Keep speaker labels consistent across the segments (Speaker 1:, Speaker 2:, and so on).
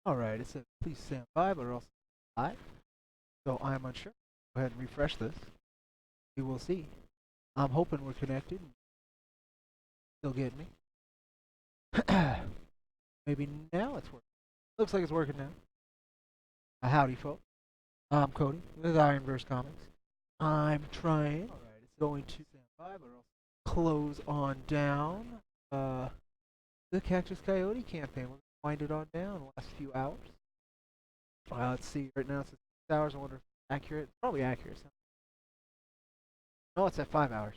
Speaker 1: Alright, it says please stand by, but also live. So I'm unsure. Go ahead and refresh this. We will see. I'm hoping we're connected. Still getting me. Maybe now it's working. Looks like it's working now. Howdy, folks. I'm Cody with IronVerse Comics. I'm trying. Alright, it's going to stand by, but also close on down. The Cactus Coyote campaign. We're going to wind it on down the last few hours. Let's see. Right now it's at 6 hours. I wonder if it's accurate. It's probably accurate. No, it's at 5 hours.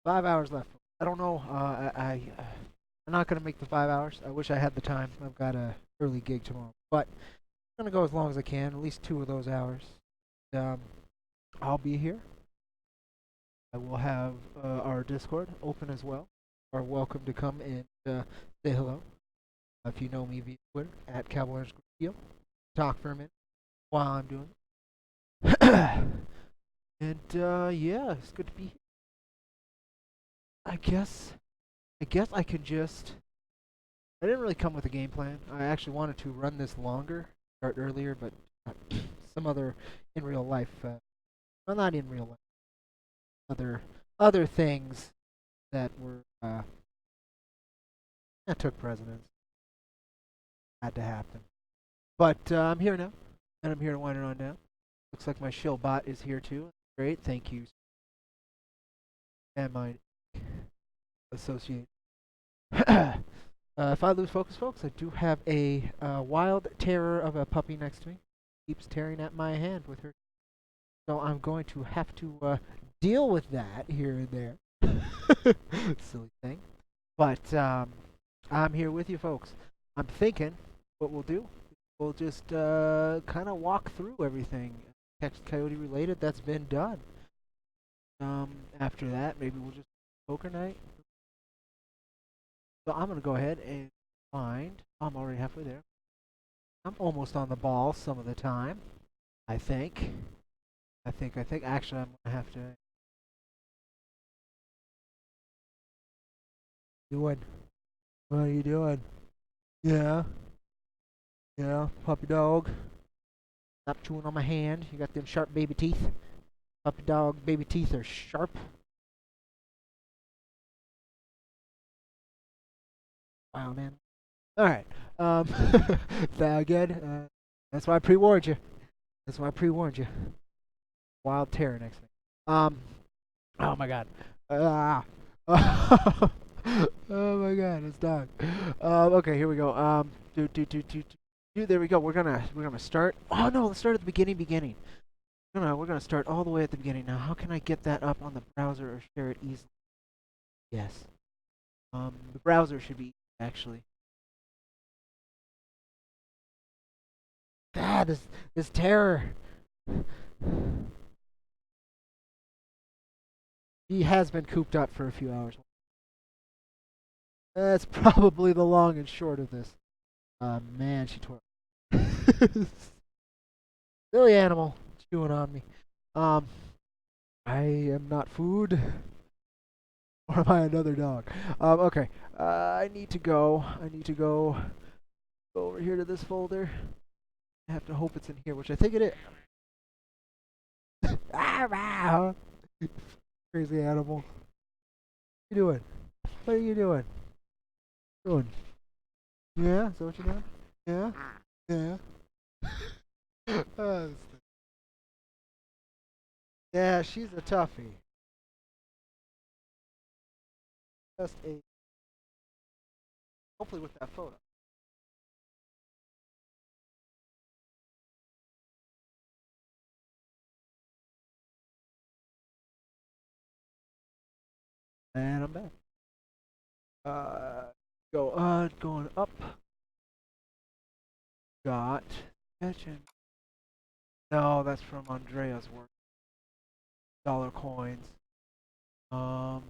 Speaker 1: 5 hours left. I don't know. I'm not gonna make the 5 hours. I wish I had the time. I've got a early gig tomorrow, but I'm gonna go as long as I can. At least 2 of those hours. Um, I'll be here. I will have our Discord open as well. Are welcome to come and say hello. If you know me via Twitter at Cowboy_Video. Talk for a minute while I'm doing it. And yeah, it's good to be here. I guess I can just. I didn't really come with a game plan. I actually wanted to run this longer, start earlier, but some other in real life. Well, not in real life. Other things that were that took precedence. Had to happen. But I'm here now, and I'm here to wind it on down. Looks like my shill bot is here too. Great, thank you. And my associate. If I lose focus, folks, I do have a wild terror of a puppy next to me. Keeps tearing at my hand with her. So I'm going to have to deal with that here and there. Silly thing. But I'm here with you, folks. I'm thinking what we'll do. We'll just kind of walk through everything Texas Coyote related that's been done. After that, maybe we'll just poker night. So I'm gonna go ahead and find. I'm already halfway there. I'm almost on the ball some of the time. I think. Actually, I'm gonna have to. Doing. What are you doing? Yeah. Yeah. Puppy dog. Stop chewing on my hand. You got them sharp baby teeth. Puppy dog baby teeth are sharp. Wow, man. All right. Again. That's why I pre-warned you. That's why I pre-warned you. Wild terror next thing. Oh my god. Ah. Oh my god, it's dog. Okay, here we go. There we go. We're gonna start. Oh no, let's start at the beginning. We're gonna start all the way at the beginning. Now, how can I get that up on the browser or share it easily? Yes. The browser should be actually. Ah, this terror. He has been cooped up for a few hours. That's probably the long and short of this. Man, she tore. Silly animal chewing on me. I am not food. Or am I another dog? Okay. I need to go. Go over here to this folder. I have to hope it's in here, which I think it is. Crazy animal. What are you doing? What are you doing? Doing? Yeah? Is that what you're doing? Yeah? Yeah? uh, yeah, she's a toughie. Just a. Hopefully with that photo. And I'm back. Going up. Got catching. No, that's from Andrea's work. Dollar coins. Um.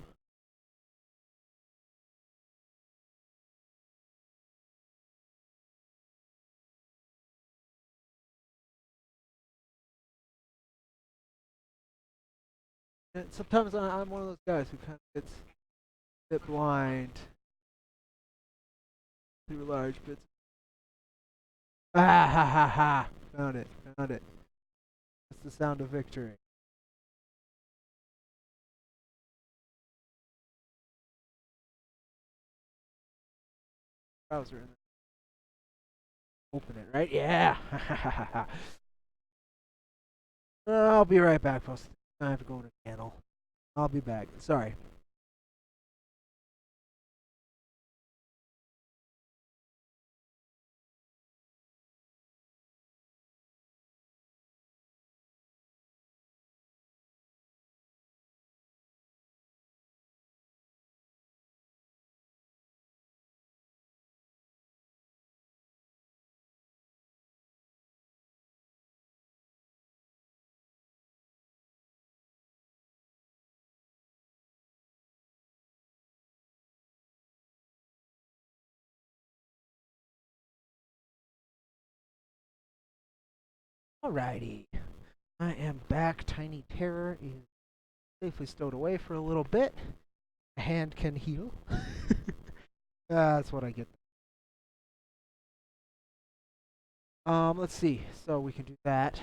Speaker 1: And sometimes I'm one of those guys who kind of gets a bit blind through large bits. Ah ha ha ha! Found it. Found it. That's the sound of victory. Browser in there. Open it, right? Yeah. I'll be right back, folks. I have to go to the channel. I'll be back. Sorry. Alrighty. I am back. Tiny Terror is safely stowed away for a little bit. A hand can heal. That's what I get. Let's see. So we can do that.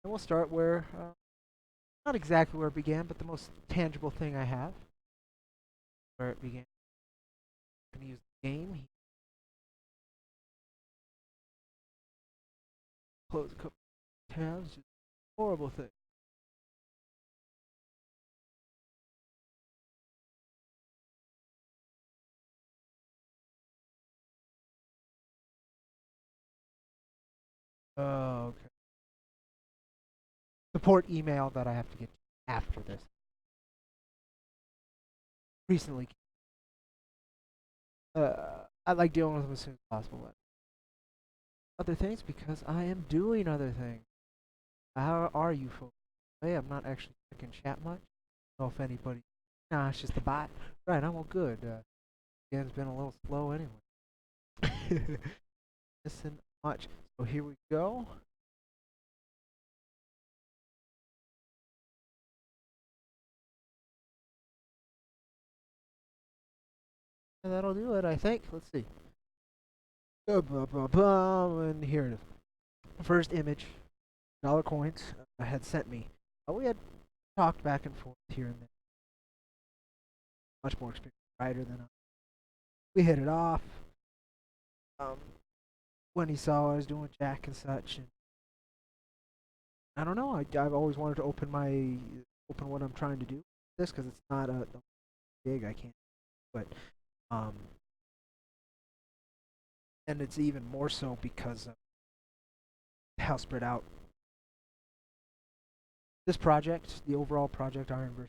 Speaker 1: And we'll start where, not exactly where it began, but the most tangible thing I have. Where it began. I'm going to use the game. Close a couple tabs. Just horrible thing. Oh, okay. Support email that I have to get after this. Recently. I like dealing with them as soon as possible. Other things because I am doing other things. How are you folks? Hey, I'm not actually checking chat much. I don't know if anybody. Nah, it's just the bot. Right, I'm all good. Game's been a little slow anyway. Listen much. So here we go. And that'll do it, I think. Let's see. And here it is. First image. Dollar coins had sent me. We had talked back and forth here and there. Much more experienced writer than I. We hit it off. Um, when he saw I was doing Jack and such, and I don't know. I've always wanted to open what I'm trying to do. This because it's not a gig I can't. But um, and it's even more so because of how spread out this project, the overall project, IronVerse.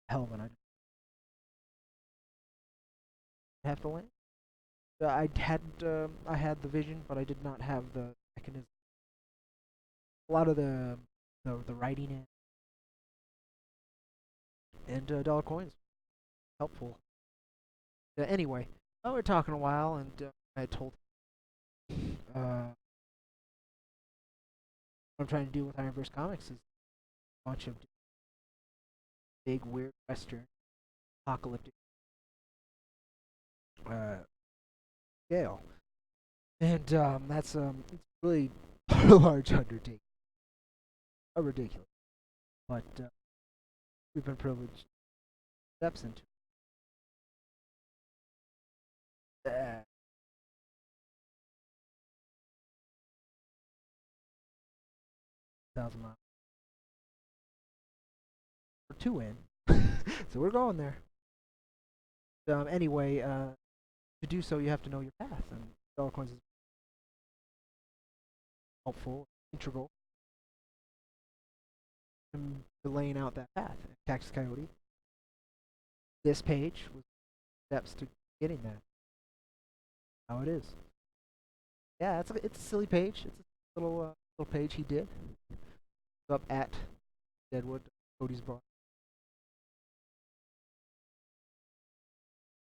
Speaker 1: Hell of an idea. Have to land. I had the vision, but I did not have the mechanism. A lot of the writing and dollar coins helpful. Anyway, we were talking a while, and I told what I'm trying to do with IronVerse Comics is a bunch of big, weird Western apocalyptic uh, scale, and that's it's really a large undertaking, ridiculous, but we've been privileged steps into. 1,000 miles or two in, so we're going there. Anyway, to do so, you have to know your path, and dollar coins is helpful, integral in laying out that path. Cactus Coyote. This page was steps to getting that. How it is. Yeah, it's a silly page. It's a little page he did. Up at Deadwood, Cody's bar,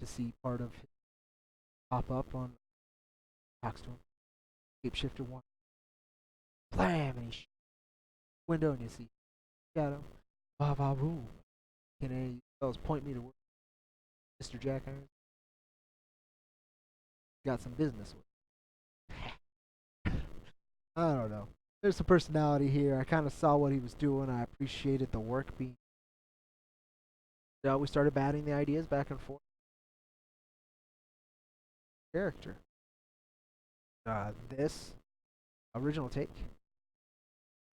Speaker 1: to see part of his pop up on Backstone. Shapeshifter one. Blam, and he window, and you see shadow. Ba ba boom. Can any spells point me to Mr. Jack Irons? got some business with. I don't know. There's some personality here. I kind of saw what he was doing. I appreciated the work being. We started batting the ideas back and forth. Character. This original take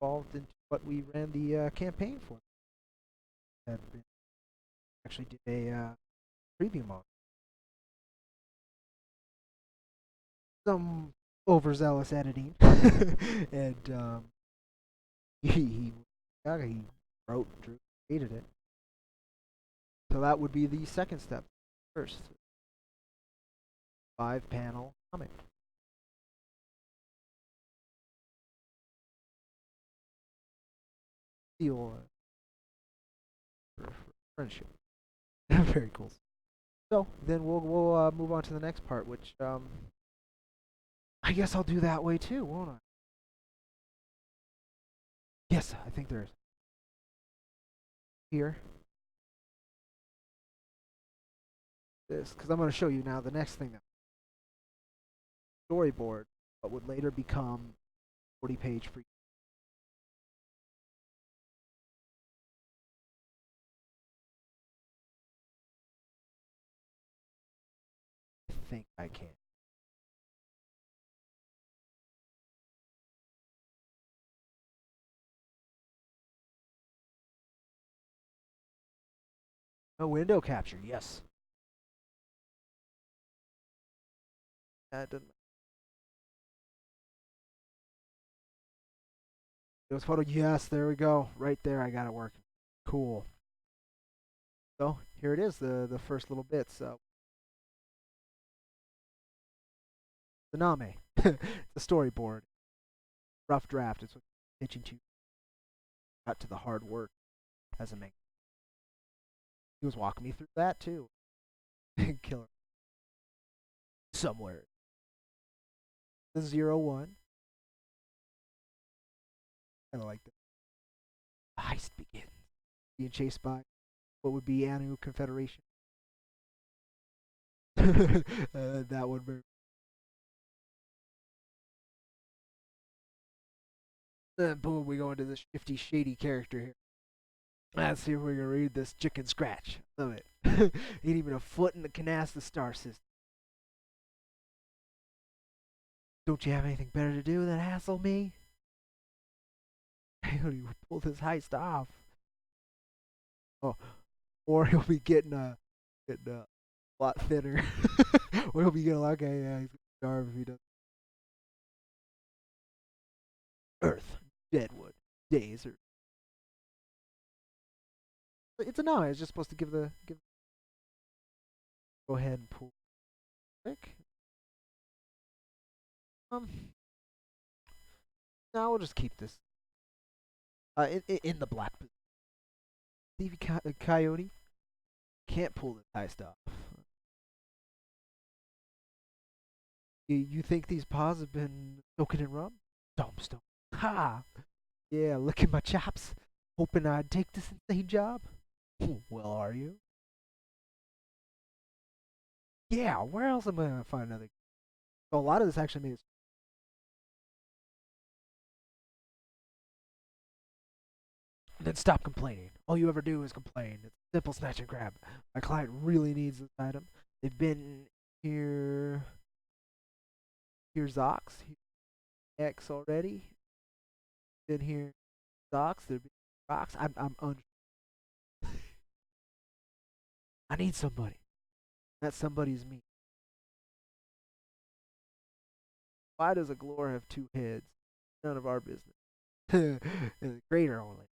Speaker 1: evolved into what we ran the campaign for. Actually did a preview mod. Some overzealous editing, and he wrote, drew, created it. So that would be the second step. First, 5-panel comic. Feel for friendship. Very cool. So then we'll move on to the next part, which I guess I'll do that way too, won't I? Yes, I think there is. Here. This, because I'm going to show you now the next thing. Storyboard, but would later become 40-page free. I think I can. A window capture, yes. That doesn't. Those photo, yes, there we go. Right there, I got it working. Cool. So here it is, the first little bits. The Name. It's a storyboard. Rough draft. It's what I'm pitching to. Got to the hard work as a maker. He was walking me through that too. Killer. Somewhere. The 01. Kind of like that. The heist begins. Being chased by what would be Anu Confederation. That would be. Then boom, we go into this shifty, shady character here. Let's see if we can read this chicken scratch. Love it. Ain't even a foot in the Kactus star system. Don't you have anything better to do than hassle me? How do you pull this heist off? Oh, or he'll be getting a lot thinner. Or he'll be getting like, okay, yeah, he's gonna starve if he does. Earth, Deadwood, Desert. It's a no. It's just supposed to give. Go ahead and pull. Quick. Now we'll just keep this. In the black. Stevie Coyote can't pull this heist off. You think these paws have been soaking in rum? Dumpstone. Ha! Yeah, look at my chops. Hoping I'd take this insane job. Well, are you? Yeah, where else am I gonna find another? So a lot of this actually means. Then stop complaining. All you ever do is complain. It's simple snatch and grab. My client really needs this item. They've been here. Here's Ox. X already. Been here. Ox. There've been Rocks. I'm I need somebody. That somebody's me. Why does a Glore have 2 heads? None of our business. And the crater only.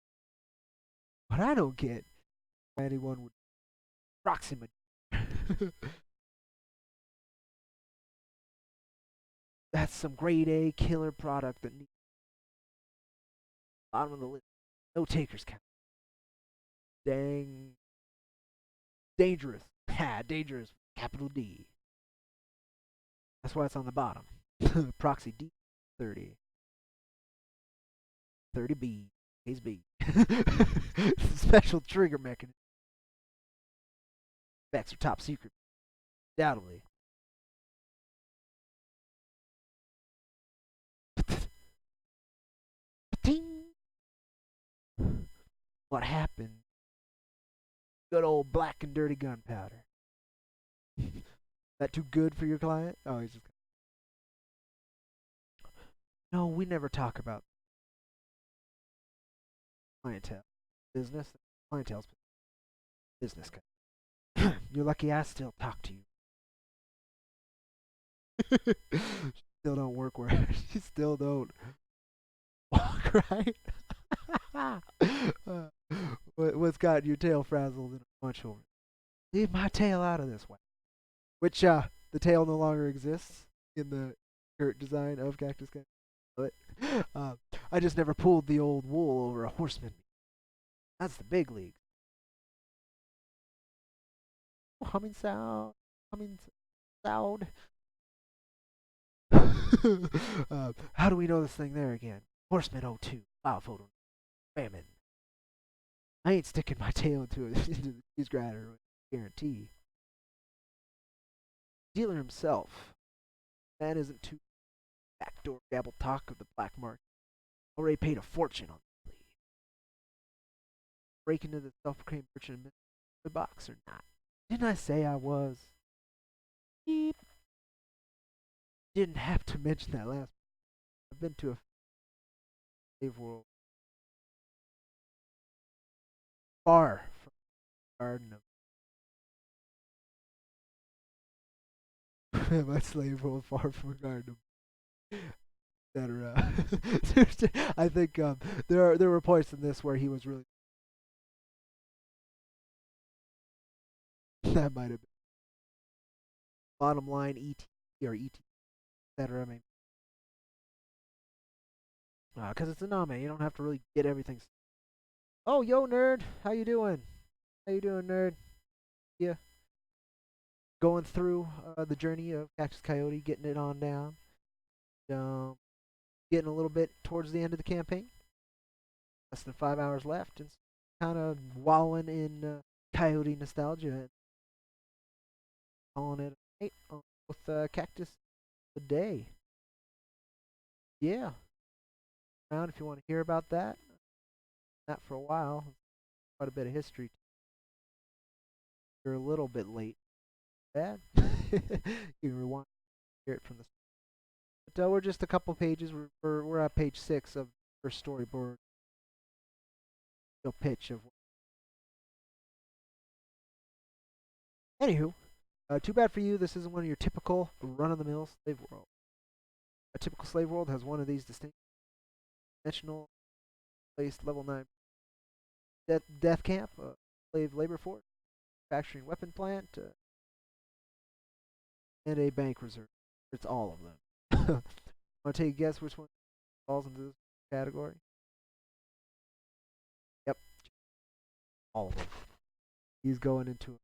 Speaker 1: What I don't get why anyone would proximate. That's some grade A killer product that needs bottom of the list. No takers count. Dang. Dangerous. Ha, dangerous. Capital D. That's why it's on the bottom. Proxy D 30. 30B. Case B. Special trigger mechanism. Specs are top secret. Undoubtedly. Ting! What happened? Good old black and dirty gunpowder. That too good for your client? Oh, he's just. No, we never talk about clientele. Business. Clientele's business. You're lucky I still talk to you. Still don't work where she still don't walk right. What's got your tail frazzled in a bunch over? Leave my tail out of this way. Which the tail no longer exists in the shirt design of Cactus Guy. But I just never pulled the old wool over a horseman. That's the big league. Humming sound. Humming sound. How do we know this thing there again? Horseman 02. Wow, photo. Famine. I ain't sticking my tail into the cheese grinder. Guarantee. Dealer himself. Man isn't too backdoor gabble talk of the black market. Already paid a fortune on the lead. Break into the self-proclaimed merchant box or not? Didn't I say I was? Beep. Didn't have to mention that last. I've been to a slave world far from the garden of my slave world far from a garden of etc. I think there were points in this where he was really that might have been bottom line ET or ET etc. Maybe because it's an anime, you don't have to really get everything. Oh, yo, nerd, how you doing? How you doing, nerd? Yeah, going through the journey of Cactus Coyote, getting it on down. Getting a little bit towards the end of the campaign. Less than 5 hours left, and kind of wallowing in Coyote nostalgia and calling it a night with Cactus today. Yeah, around if you want to hear about that. Not for a while. Quite a bit of history. You're a little bit late. Bad. You can rewind, hear it from the. But we're just a couple pages. We're at page 6 of the first storyboard. No pitch of. Anywho, too bad for you. This isn't one of your typical run-of-the-mill slave world. A typical slave world has one of these distinct dimensional placed level 9 death camp, slave labor force, manufacturing weapon plant, and a bank reserve. It's all of them. Want to take a guess which one falls into this category? Yep, all of them. He's going into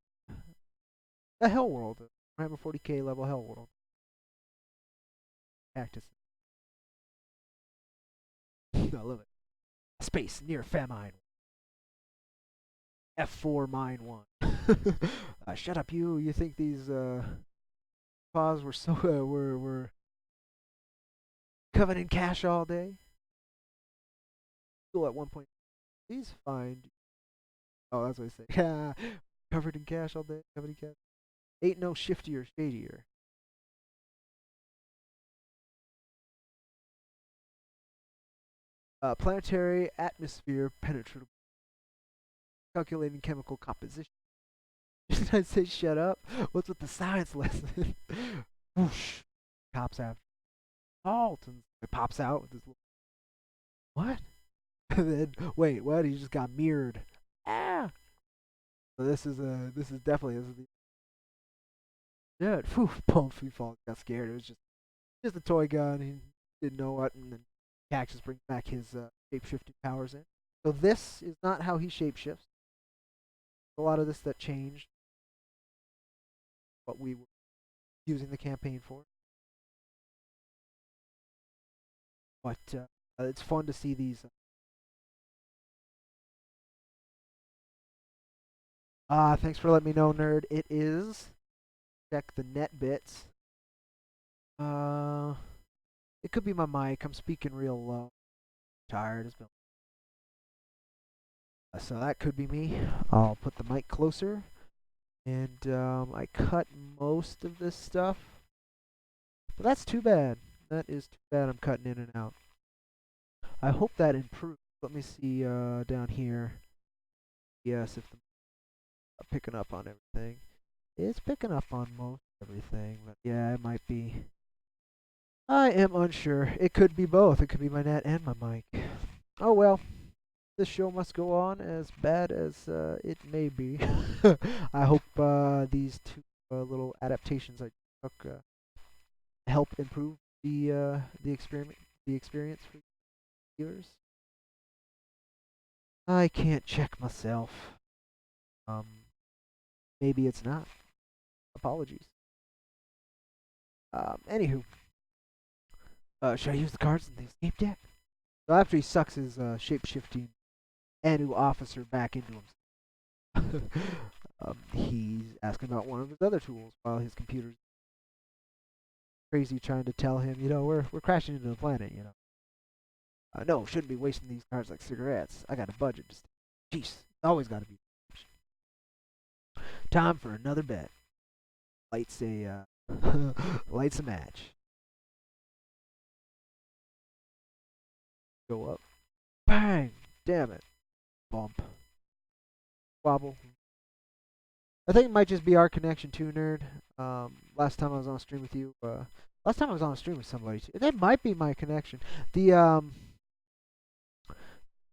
Speaker 1: a hell world, a Warhammer 40k level hell world. Cactus. I love it. Space near famine. F4 mine 1. Shut up, you. You think these paws were so were covered in cash all day? School at one point. Please find. Oh, that's what I say. Yeah, covered in cash all day. Covered in cash. Ain't no shiftier, shadier. Planetary atmosphere penetrable. Calculating chemical composition. Did I say shut up? What's with the science lesson? Whoosh. Pops out. Salt. And it pops out with this little. What? And then, wait, what? He just got mirrored. Ah! So this is definitely, this is the. Yeah, phew, pump, he got scared. It was just a toy gun. He didn't know what, and then Cactus brings back his shape-shifting powers in. So this is not how he shape-shifts. A lot of this that changed what we were using the campaign for. But it's fun to see these. Thanks for letting me know, nerd. It is. Check the net bits. It could be my mic. I'm speaking real low. tired. It's been so that could be me. I'll put the mic closer, and I cut most of this stuff, but that's too bad. That is too bad. I'm cutting in and out. I hope that improves. Let me see down here. Yes, if the picking up on everything. It's picking up on most everything, but yeah, it might be. I am unsure. It could be both. It could be my net and my mic. Oh well. This show must go on, as bad as it may be. I hope these two little adaptations I took help improve the experience for viewers. I can't check myself. Maybe it's not. Apologies. Anywho, should I use the cards in the escape deck? So after he sucks his shape-shifting Anu officer back into him, he's asking about one of his other tools while his computer's crazy trying to tell him, we're crashing into the planet, no, shouldn't be wasting these cards like cigarettes. I got a budget. Jeez, always got to be. Time for another bet. Lights a lights a match. Go up. Bang! Damn it. Bump. Wobble. I think it might just be our connection too, nerd. Last time I was on stream with you. Last time I was on stream with somebody too. That might be my connection. The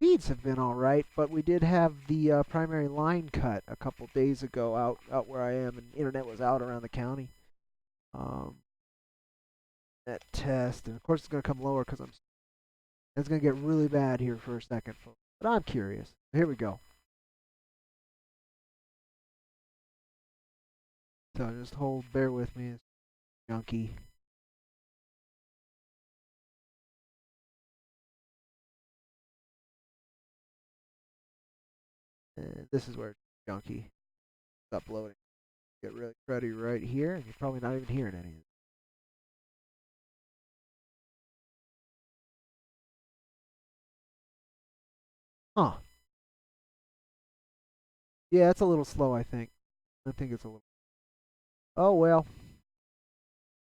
Speaker 1: feeds have been all right, but we did have the primary line cut a couple days ago out where I am, and internet was out around the county. That test, and of course it's gonna come lower because it's gonna get really bad here for a second, folks. But I'm curious. Here we go. So just bear with me, junkie. And this is where it's junky. It's uploading. Get really cruddy right here, and you're probably not even hearing any of it. Huh. Yeah, it's a little slow, I think. I think it's a little. Oh well.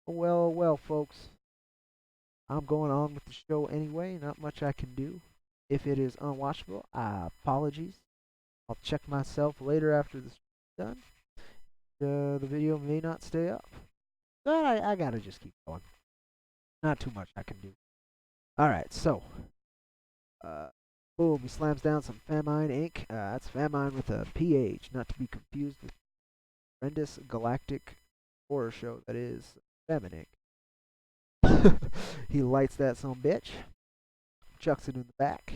Speaker 1: Oh well, oh well, folks. I'm going on with the show anyway. Not much I can do. If it is unwatchable, apologies. I'll check myself later after this is done. The video may not stay up. But I gotta just keep going. Not too much I can do. Alright, so. Boom, he slams down some Famine ink. That's Famine with a PH, not to be confused with horrendous galactic horror show that is Famine ink. He lights that son bitch, chucks it in the back,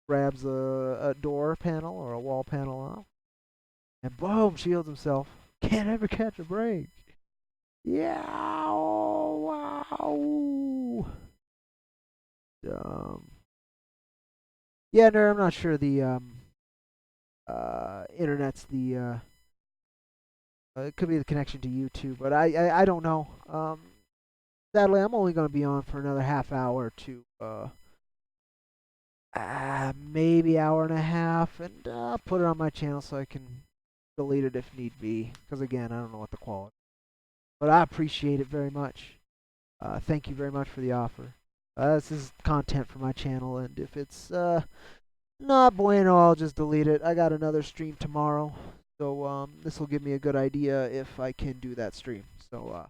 Speaker 1: grabs a door panel or a wall panel off, and boom, shields himself. Can't ever catch a break. Yeah, oh, wow. Yeah, no, I'm not sure the internet's the it could be the connection to YouTube, but I don't know. Sadly, I'm only going to be on for another half hour to maybe hour and a half, and I'll put it on my channel so I can delete it if need be. Because again, I don't know what the quality. But I appreciate it very much. Thank you very much for the offer. This is content for my channel, and if it's not bueno, I'll just delete it. I got another stream tomorrow, so this will give me a good idea if I can do that stream. So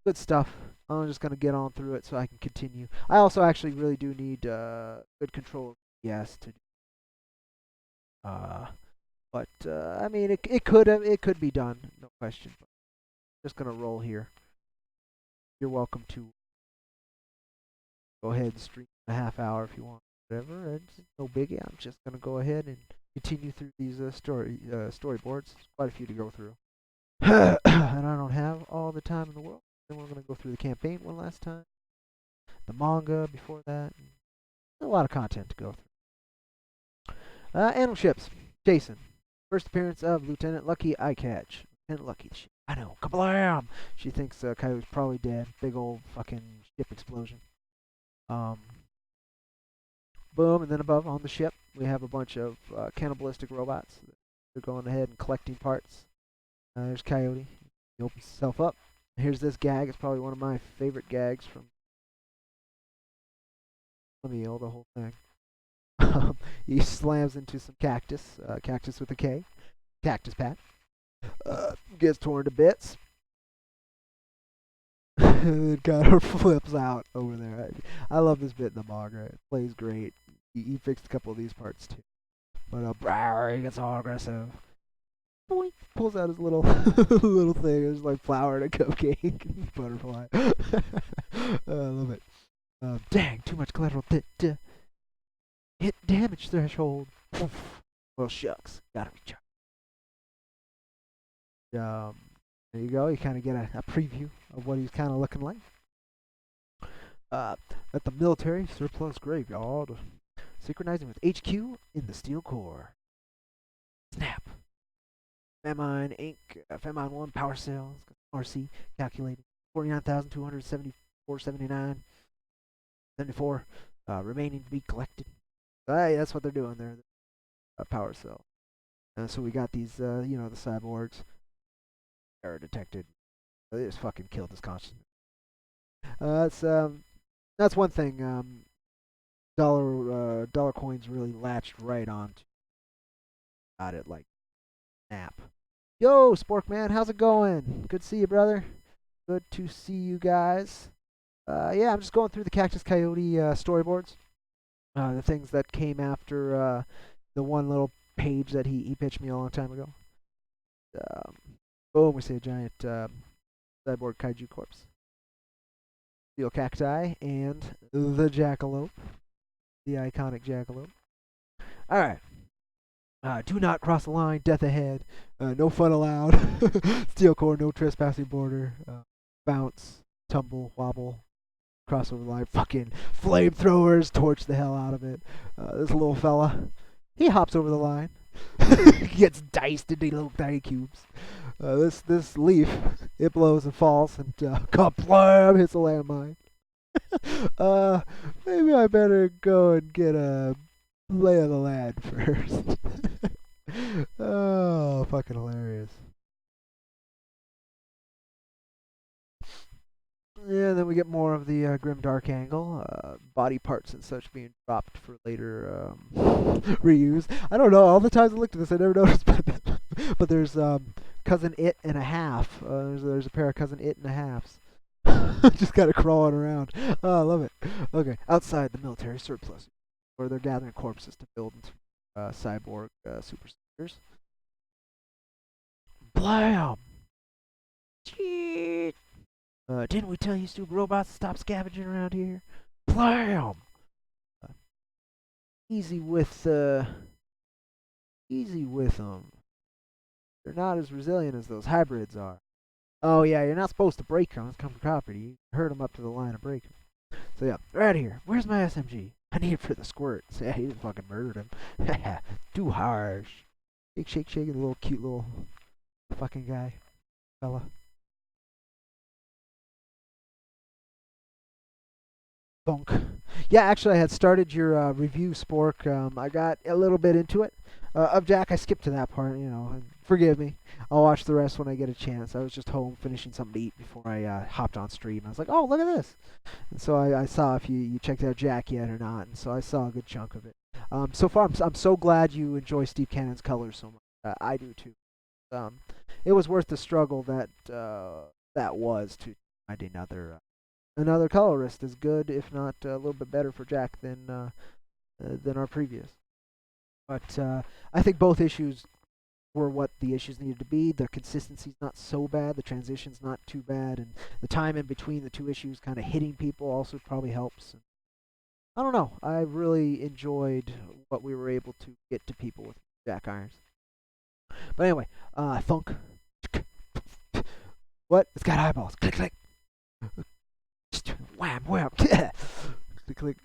Speaker 1: good stuff. I'm just gonna get on through it so I can continue. I also actually really do need good control of OBS to do. But I mean, it could be done, no question. But I'm just gonna roll here. You're welcome to go ahead and stream a half hour if you want, whatever. It's no biggie. I'm just gonna go ahead and continue through these storyboards. Quite a few to go through, and I don't have all the time in the world. Then we're gonna go through the campaign one last time, the manga before that. A lot of content to go through. Animal ships. Jason. First appearance of Lieutenant Lucky Eyecatch. Lieutenant Lucky. I know. Kablam! She thinks Coyote's probably dead. Big old fucking ship explosion. Boom, and then above on the ship, we have a bunch of cannibalistic robots. They're going ahead and collecting parts. There's Coyote. He opens himself up. Here's this gag. It's probably one of my favorite gags from. Let me yell the whole thing. He slams into some cactus. Cactus with a K. Cactus Pat. Gets torn to bits. It kind of flips out over there. I love this bit in the manga. It plays great. He fixed a couple of these parts too. But he gets all aggressive. Boink, pulls out his little little thing. It's like flour and a cupcake. Butterfly. I love it. Dang, too much collateral. Hit damage threshold. Well, shucks. Gotta recharge. There you go. You kind of get a preview of what he's kind of looking like. At the military surplus graveyard, synchronizing with HQ in the steel core. Snap. Famine Inc. Famine 1 power cells. RC calculated 49,274.79. 74 remaining to be collected. Hey, that's what they're doing there. Power cell. So we got these, the cyborgs. Error detected. They just fucking killed this constant. That's one thing. Dollar coins really latched right on to. Got it like snap. Yo, Spork man, how's it going? Good to see you, brother. Good to see you guys. Yeah, I'm just going through the Cactus Coyote storyboards. The things that came after the one little page that he pitched me a long time ago. Boom, we see a giant cyborg kaiju corpse. Steel cacti and the jackalope. The iconic jackalope. Alright. Do not cross the line, death ahead. No fun allowed. Steel core, no trespassing border. Bounce, tumble, wobble. Crossover line, fucking flamethrowers, torch the hell out of it. This little fella, he hops over the line. Gets diced into little tiny cubes. This leaf, it blows and falls and kablam, hits a landmine. Maybe I better go and get a lay of the land first. Oh, fucking hilarious. Yeah, then we get more of the grim dark angle, body parts and such being dropped for later reuse. I don't know. All the times I looked at this, I never noticed, but there's cousin it and a half. There's a pair of cousin it and a halves. Just kind of crawling around. Oh, I love it. Okay, outside the military surplus, where they're gathering corpses to build cyborg super soldiers. Blam! Cheat! Didn't we tell you stupid robots to stop scavenging around here? Blam! Easy with them. They're not as resilient as those hybrids are. Oh yeah, you're not supposed to break them. It's company property. You hurt them up to the line of breaking. So yeah, they're out of here. Where's my SMG? I need it for the squirts. Yeah, he just fucking murdered him. Too harsh. Shake, a little cute little fucking guy, fella. Bonk. Yeah, actually, I had started your review, Spork. I got a little bit into it. Of Jack, I skipped to that part, Forgive me. I'll watch the rest when I get a chance. I was just home finishing something to eat before I hopped on stream. I was like, oh, look at this. And so I saw if you checked out Jack yet or not. And so I saw a good chunk of it. So far, I'm so glad you enjoy Steve Cannon's colors so much. I do, too. It was worth the struggle that was to find another colorist as good, if not a little bit better for Jack than our previous. But I think both issues were what the issues needed to be. The consistency's not so bad, the transition's not too bad, and the time in between the two issues kind of hitting people also probably helps. And I don't know. I really enjoyed what we were able to get to people with Jack Irons. But anyway, thunk. What? It's got eyeballs. Click, click. Wham, wham. Click, click.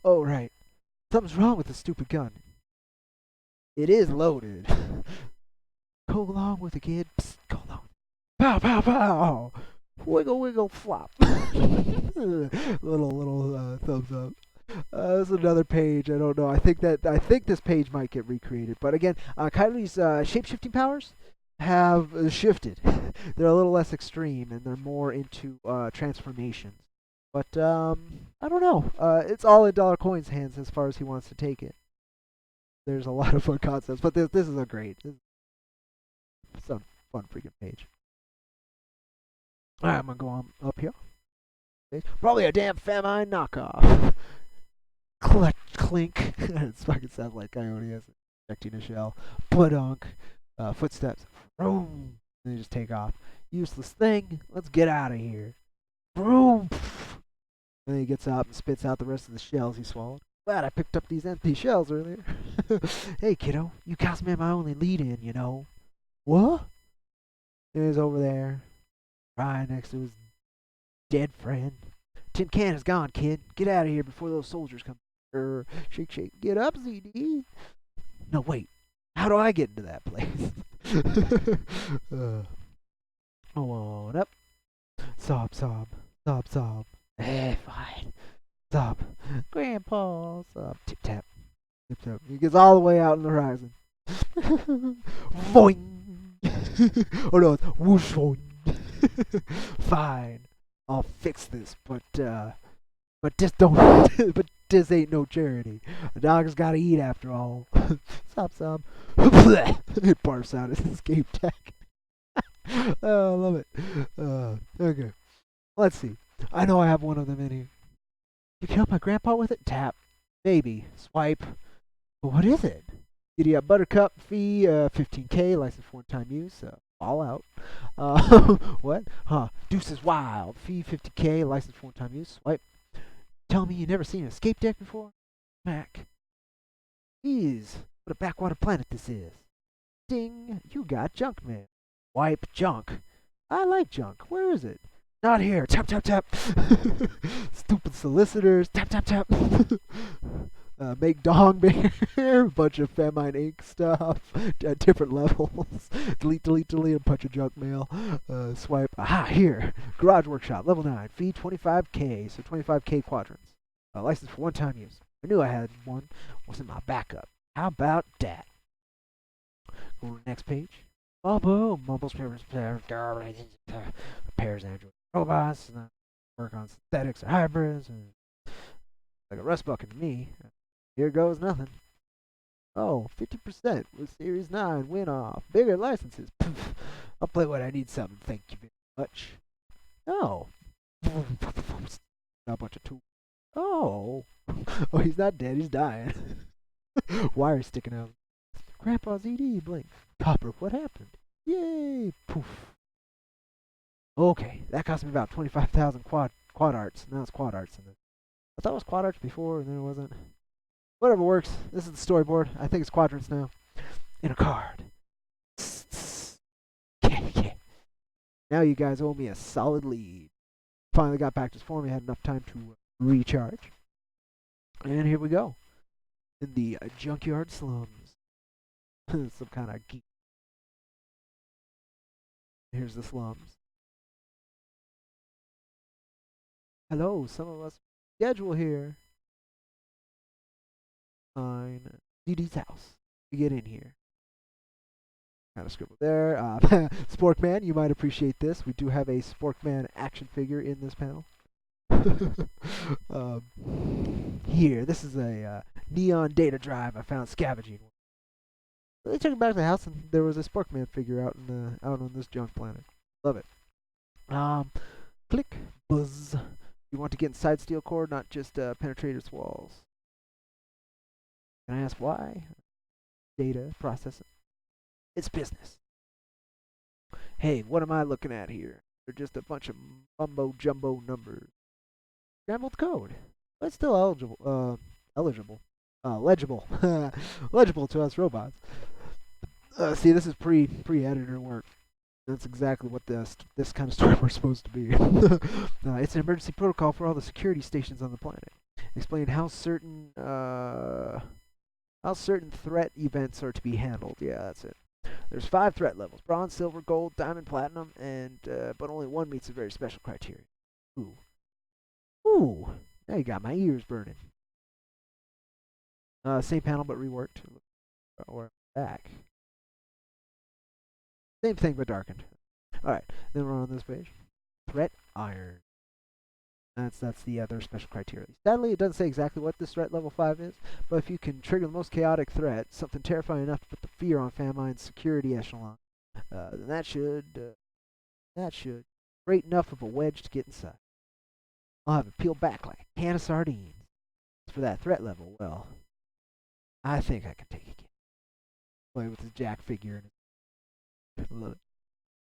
Speaker 1: Oh, right. Something's wrong with this stupid gun. It is loaded. Go along with the kid. Psst, go along. Pow, pow, pow. Wiggle, wiggle, flop. little thumbs up. This is another page. I don't know. I think this page might get recreated. But again, Coyote's shape-shifting powers have shifted. They're a little less extreme, and they're more into transformations. But I don't know. It's all in Dollar Coin's hands as far as he wants to take it. There's a lot of fun concepts, but this is a great, this is some fun freaking page. All right, I'm gonna go on up here. Probably a damn Famine knockoff. Clutch, clink. It fucking sounds like Coyote is ejecting a shell. Budunk. Footsteps. Vroom. And they just take off. Useless thing. Let's get out of here. Vroom. And then he gets up and spits out the rest of the shells he swallowed. Glad I picked up these empty shells earlier. Hey, kiddo. You cost me my only lead-in, you know. What? And he's over there, crying next to his dead friend. Tin can is gone, kid. Get out of here before those soldiers come. Shake, shake. Get up, ZD. No, wait. How do I get into that place? Come on up. Sob, sob. Sob, sob. Fine. Sob. Grandpa. Sob. Tip, tap. Tip, tap. He gets all the way out in the horizon. Voing. Oh no, it's whoosh, voing. Fine. I'll fix this, but just don't. But this ain't no charity. A dog's gotta eat after all. Stop, stop. It barfs out his escape tech. Oh, I love it. Okay, let's see. I know I have one of them in here. You killed my grandpa with it? Tap. Maybe. Swipe. But what is it? Giddy up Buttercup fee, 15K, license for one-time use, all out. What? Huh. Deuces Wild, fee 50K, license for one-time use. Swipe. Tell me you never seen an escape deck before? Mac. Jeez, what a backwater planet this is. Ding, you got junk mail. Wipe junk. I like junk. Where is it? Not here. Tap, tap, tap. Stupid solicitors. Tap, tap, tap. Make dong bear. Bunch of Famine Inc. stuff at different levels. Delete, delete, delete. A bunch of junk mail. Swipe. Aha, here. Garage Workshop, level 9. Fee 25K. So 25K quadrants. License for one-time use. I knew I had one. Wasn't my backup. How about that? Go to the next page. Oh, boom. Mumbles, repairs Android robots. Work on synthetics or hybrids. Like a rust bucket to me. Here goes nothing. Oh, 50% with Series 9 win off. Bigger licenses. I'll play when I need something. Thank you very much. Oh. A bunch of tools. Oh. Oh, he's not dead. He's dying. Wire sticking out. Grandpa's ED blink. Copper, what happened? Yay. Poof. Okay, that cost me about 25,000 quad arts. Now it's quad arts in it. I thought it was quad arts before, and then it wasn't. Whatever works. This is the storyboard. I think it's quadrants now. In a card. Now you guys owe me a solid lead. Finally got back to this form. We had enough time to recharge. And here we go. In the junkyard slums. Some kind of geek. Here's the slums. Hello, some of us schedule here. Fine. DD's house. We get in here. Kind of scribble there. Sporkman, you might appreciate this. We do have a Sporkman action figure in this panel. Here, this is a neon data drive I found scavenging. They took it back to the house, and there was a Sporkman figure out on this junk planet. Love it. Click, buzz. You want to get inside steel core, not just penetrate its walls. Can I ask why? Data processing. It's business. Hey, what am I looking at here? They're just a bunch of mumbo jumbo numbers. Scrambled code. But it's still legible. Legible to us robots. See, this is pre-editor work. That's exactly what this kind of storyboard's supposed to be. It's an emergency protocol for all the security stations on the planet. Explain how certain threat events are to be handled. Yeah, that's it. There's 5 threat levels: bronze, silver, gold, diamond, platinum, and but only one meets a very special criteria. Ooh. Now you got my ears burning. Same panel but reworked. Or back. Same thing but darkened. Alright, then we're on this page. Threat Iron. That's the other special criteria. Sadly, it doesn't say exactly what this threat level 5 is, but if you can trigger the most chaotic threat, something terrifying enough to put the fear on CAMAIGN's security echelon, then that should great enough of a wedge to get inside. I'll have it peeled back like a can of sardines. As for that threat level, well, I think I can take it. Play with his Jack figure and I love it.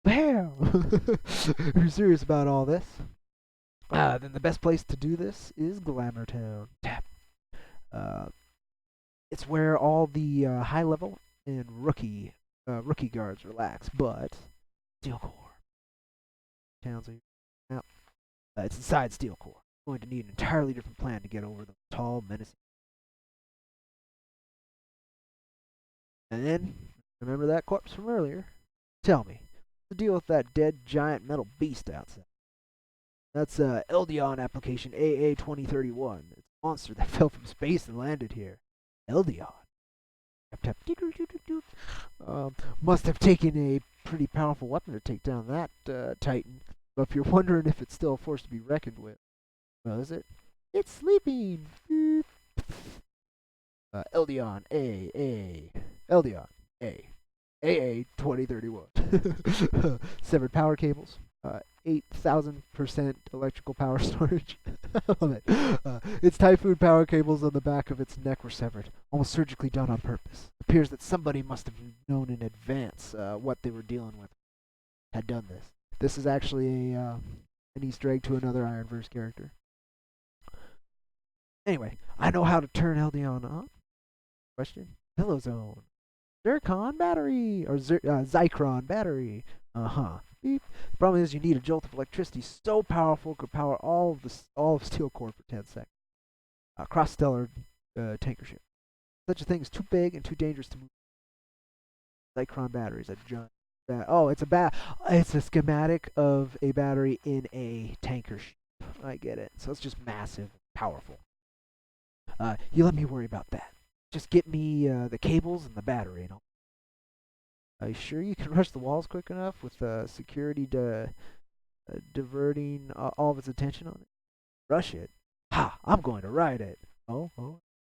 Speaker 1: Bam! If you're serious about all this, then the best place to do this is Glamour Town. Tap. It's where all the high level and rookie guards relax, but Steel Core. Towns are now. It's inside Steel Core. Going to need an entirely different plan to get over the tall, menacing. And then, remember that corpse from earlier? Tell me, what's the deal with that dead giant metal beast outside? That's Eldion application AA-2031. It's a monster that fell from space and landed here. Eldion. Tap, tap. Must have taken a pretty powerful weapon to take down that Titan. But if you're wondering if it's still a force to be reckoned with, well, is it? It's sleeping. Eldion A. Eldion A. AA-2031. Severed power cables. 8,000% electrical power storage. I love it. Its Typhoon power cables on the back of its neck were severed, almost surgically done on purpose. It appears that somebody must have known in advance what they were dealing with. Had done this. This is actually an Easter egg to another IronVerse character. Anyway, I know how to turn Eldion on. Question? Pillow Zone. Zircon battery or Zycron battery. Beep. The problem is you need a jolt of electricity so powerful it could power all of Steel Core for 10 seconds. Cross-stellar tanker ship. Such a thing is too big and too dangerous to move. Zycron batteries. A giant. It's a schematic of a battery in a tanker ship. I get it. So it's just massive, powerful. You let me worry about that. Just get me the cables and the battery and all. Are you sure you can rush the walls quick enough with security diverting all of its attention on it? Rush it? Ha! I'm going to ride it. Oh,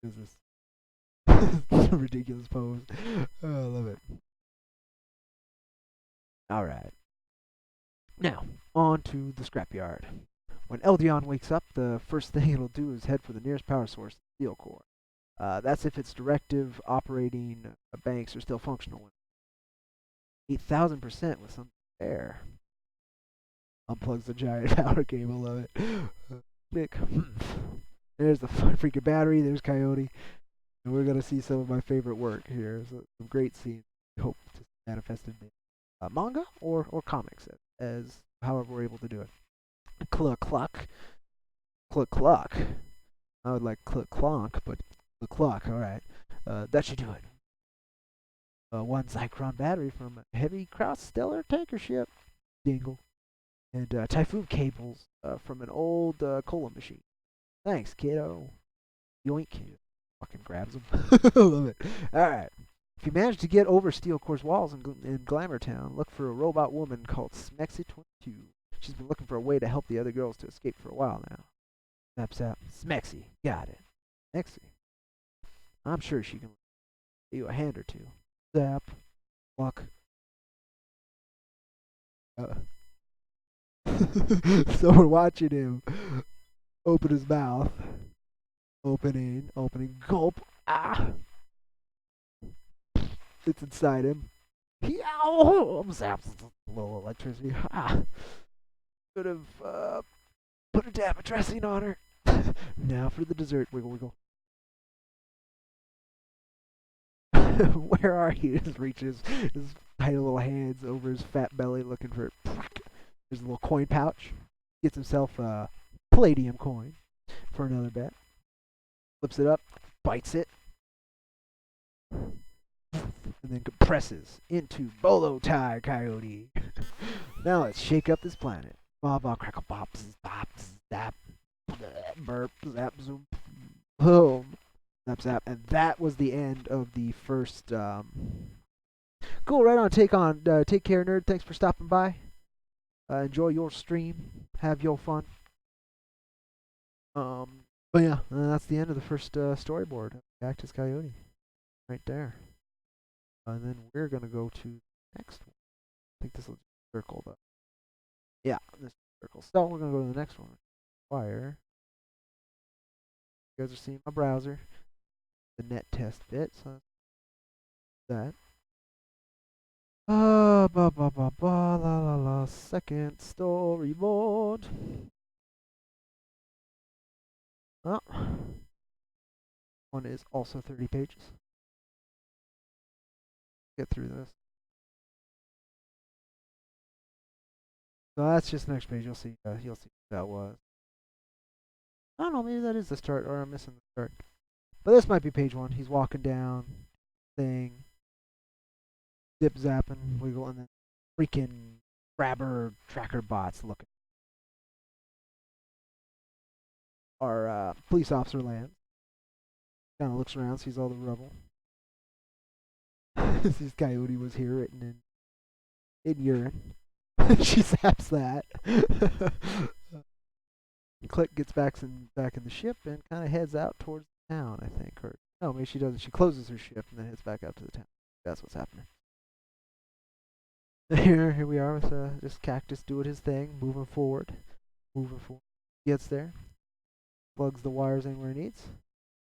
Speaker 1: is this ridiculous pose? Oh, I love it. Alright. Now, on to the scrapyard. When Eldion wakes up, the first thing it'll do is head for the nearest power source, the Steel Core. That's if its directive operating banks are still functional. 8,000% with some air. Unplugs the giant power cable, love it. Nick. There's the freaking battery, there's Coyote. And we're going to see some of my favorite work here. So, some great scenes. I hope to manifest in manga or comics, as however we're able to do it. Cluck cluck. Cluck cluck. I would like cluck clonk, but cluck cluck, alright. That should do it. One Zycron battery from a heavy cross-stellar tanker ship. Dingle. And Typhoon cables from an old cola machine. Thanks, kiddo. Yoink. Fucking grabs them. Love it. Alright. If you manage to get over Steel Core's walls in Glamour Town, look for a robot woman called Smexy22. She's been looking for a way to help the other girls to escape for a while now. Snap. Smexy. Got it. Smexy. I'm sure she can give you a hand or two. Zap. Walk. So we're watching him open his mouth. Opening. Gulp. Ah! It's inside him. Yow! Zaps. A little electricity. Ah! Could have put a dab of dressing on her. Now for the dessert. Wiggle, wiggle. Where are you? Just reaches his tiny little hands over his fat belly looking for it. There's a little coin pouch. Gets himself a palladium coin for another bet. Flips it up. Bites it. And then compresses into Bolo Tie Coyote. Now let's shake up this planet. Ba crackle pops, zap, zap, burp, zap, zoom, boom. Zap, zap. And that was the end of the first. Cool, right on. Take care, nerd. Thanks for stopping by. Enjoy your stream. Have your fun. But yeah, that's the end of the first storyboard. Cactus Coyote, right there. And then we're gonna go to the next one. I think this will circle though. Yeah, this circle. So we're gonna go to the next one. Fire. You guys are seeing my browser. The net test bit. So that's that. Ba ba ba ba la la la. Second storyboard. Oh. One is also 30 pages. Get through this. So that's just the next page. You'll see what that was. I don't know, maybe that is the start, or I'm missing the start. But this might be page 1. He's walking down, thing, zip zapping, wiggle, and then freaking grabber tracker bots looking. Our police officer lands. Kind of looks around, sees all the rubble. This Coyote was here written in urine. She zaps that. Click gets back in the ship and kind of heads out towards the town, I think. Or no, maybe she doesn't. She closes her ship and then heads back out to the town. That's what's happening. Here we are with just Cactus doing his thing, moving forward. Gets there, plugs the wires anywhere he needs.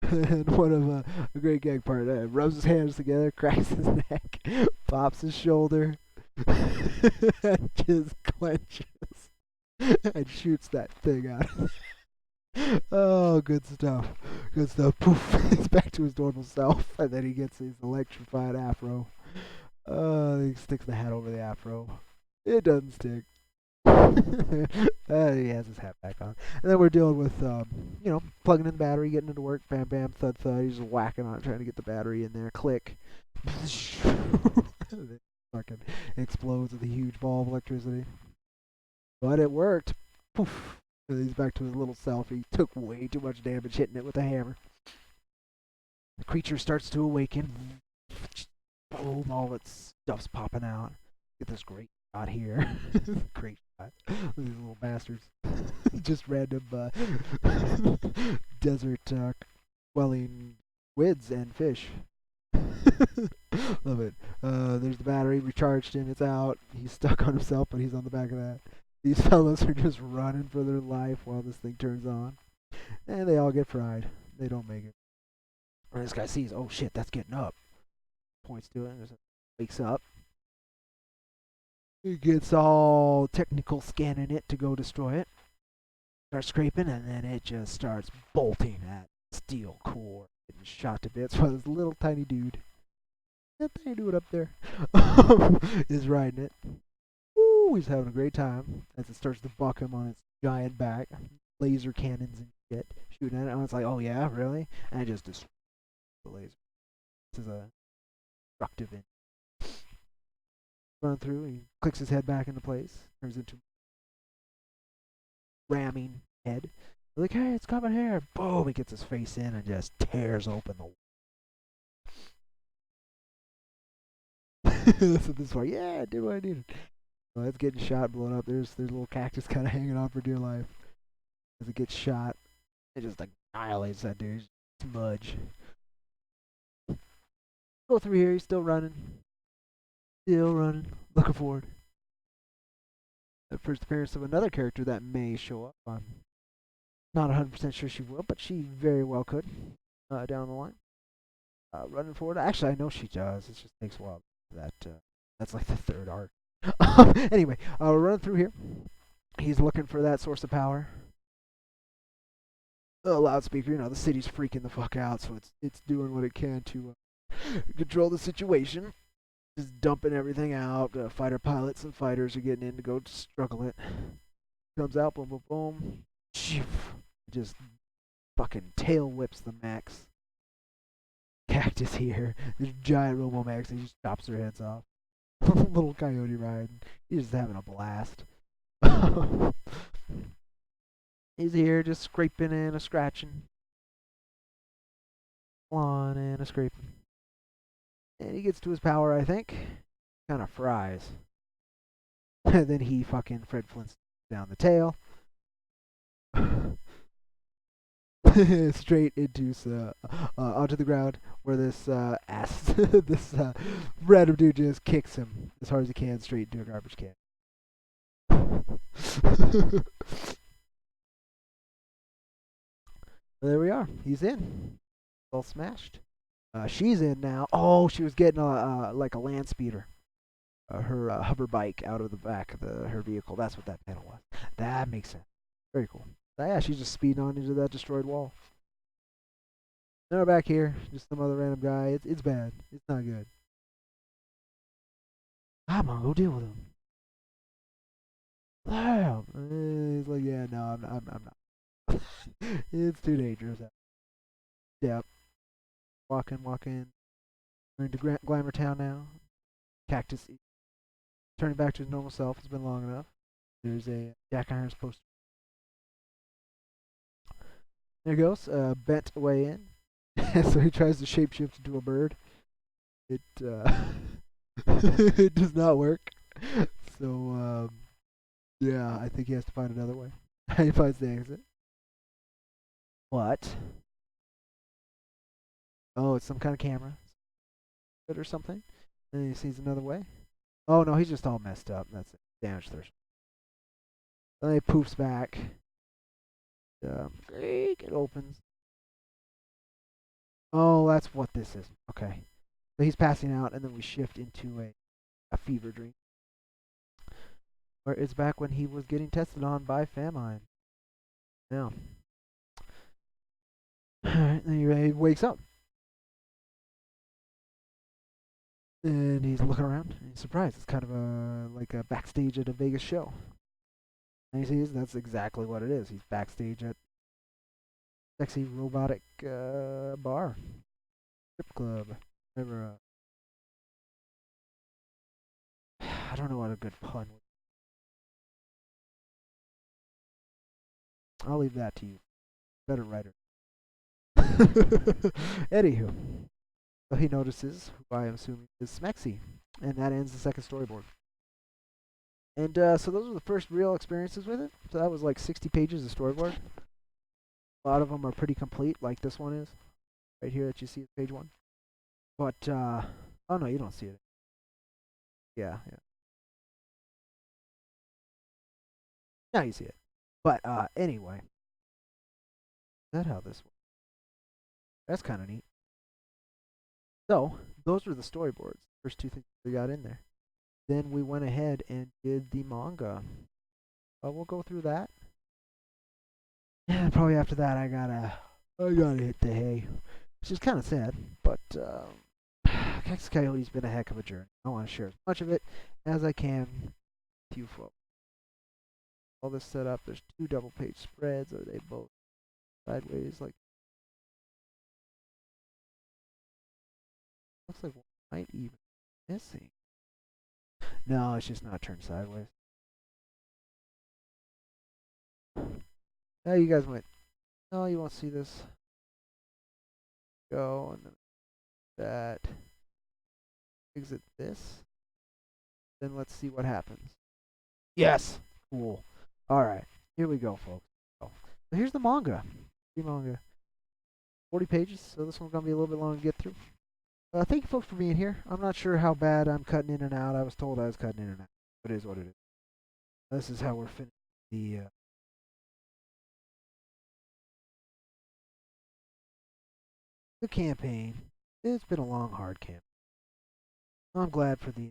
Speaker 1: And one of a great gag part, rubs his hands together, cracks his neck, pops his shoulder, and just clenches and shoots that thing out. Oh, good stuff. Good stuff. Poof. He's back to his normal self, and then he gets his electrified afro. He sticks the hat over the afro. It doesn't stick. He has his hat back on. And then we're dealing with, plugging in the battery, getting it to work. Bam, bam, thud, thud. He's just whacking on it, trying to get the battery in there. Click. It fucking explodes with a huge ball of electricity. But it worked. Poof. And he's back to his little self. He took way too much damage hitting it with a hammer. The creature starts to awaken. Boom, all its stuff's popping out. Get this great shot here. Great shot. These little bastards. Just random desert quelling squids and fish. Love it. There's the battery, recharged him, it's out. He's stuck on himself, but he's on the back of that. These fellows are just running for their life while this thing turns on. And they all get fried. They don't make it. Or this guy sees, oh shit, that's getting up. Points to it, and wakes up. He gets all technical scanning it to go destroy it. Starts scraping, and then it just starts bolting at steel core. Getting shot to bits by this little tiny dude. That tiny dude up there is riding it. Woo, he's having a great time as it starts to buck him on its giant back. Laser cannons and shit shooting at it. And it's like, oh yeah, really? And it just destroys the laser. This is a destructive end. Run through, he clicks his head back into place. Turns into ramming head. They're like, hey, it's coming here. Boom, he gets his face in and just tears open the so this part, yeah, I did what I needed. So it's getting shot, blown up. There's little Cactus kind of hanging on for dear life. As it gets shot, it just annihilates that dude. Smudge. Go through here, he's still running. Looking forward. The first appearance of another character that may show up. I'm not 100% sure she will, but she very well could down the line. Running forward. Actually, I know she does. It just takes a while. That's like the third arc. Anyway, we're running through here. He's looking for that source of power. The loudspeaker, the city's freaking the fuck out, so it's doing what it can to control the situation. Just dumping everything out. Fighter pilots and fighters are getting in to go struggle it. Comes out, boom, boom, boom. Just fucking tail whips the Max. Cactus here. This giant Robo Max, he just chops their heads off. Little Coyote riding. He's just having a blast. He's here just scraping and scratching. clawing and a scraping. And he gets to his power, I think. Kind of fries. And then he fucking Fred Flintstones down the tail. Straight into onto the ground where this this random dude just kicks him as hard as he can straight into a garbage can. There we are. He's in. All smashed. She's in now. Oh, she was getting like a land speeder. Her hover bike out of the back of her vehicle. That's what that panel was. That makes sense. Very cool. Yeah, she's just speeding on into that destroyed wall. Now we're back here. Just some other random guy. It's bad. It's not good. I'm gonna go deal with him. Damn. He's like, yeah, no, I'm not. It's too dangerous. Yep. Walking. We're into Glamour Town now. Cactus turning back to his normal self. It's been long enough. There's a Jack Irons poster. There he goes. Bent way in. So he tries to shapeshift into a bird. It it does not work. So yeah, I think he has to find another way. He finds the exit. What? Oh, it's some kind of camera or something. And he sees another way. Oh no, he's just all messed up. That's it. Damage thirst. Then he poofs back. It opens. Oh, that's what this is. Okay. So he's passing out, and then we shift into a fever dream. Where it's back when he was getting tested on by CAMAIGN. Yeah. Alright, then he wakes up. And he's looking around, and he's surprised. It's kind of like a backstage at a Vegas show. And he sees that's exactly what it is. He's backstage at sexy robotic bar. Strip club. Whatever. I don't know what a good pun would be. I'll leave that to you. Better writer. Anywho. So he notices, who I am assuming is Smexy. And that ends the second storyboard. And so those were the first real experiences with it. So that was like 60 pages of storyboard. A lot of them are pretty complete, like this one is. Right here that you see, page 1. But, oh no, you don't see it. Yeah. Now you see it. But, anyway. Is that how this works? That's kind of neat. So, those were the storyboards. First two things we got in there. Then we went ahead and did the manga. We'll go through that. And probably after that, I gotta hit the hay, which is kind of sad. But Kactus Coyote's been a heck of a journey. I want to share as much of it as I can with you folks. All this set up. There's 2 double-page spreads. Are they both sideways? Like, looks like one might even be missing. No, it's just not turned sideways. Now you guys might. No, you won't see this. Go and then that. Exit this. Then let's see what happens. Yes! Cool. Alright. Here we go, folks. So here's the manga. The manga. 40 pages, so this one's going to be a little bit long to get through. Thank you folks for being here. I'm not sure how bad I'm cutting in and out. I was told I was cutting in and out. It is what it is. This is how we're finishing the campaign. It's been a long, hard campaign. I'm glad for the.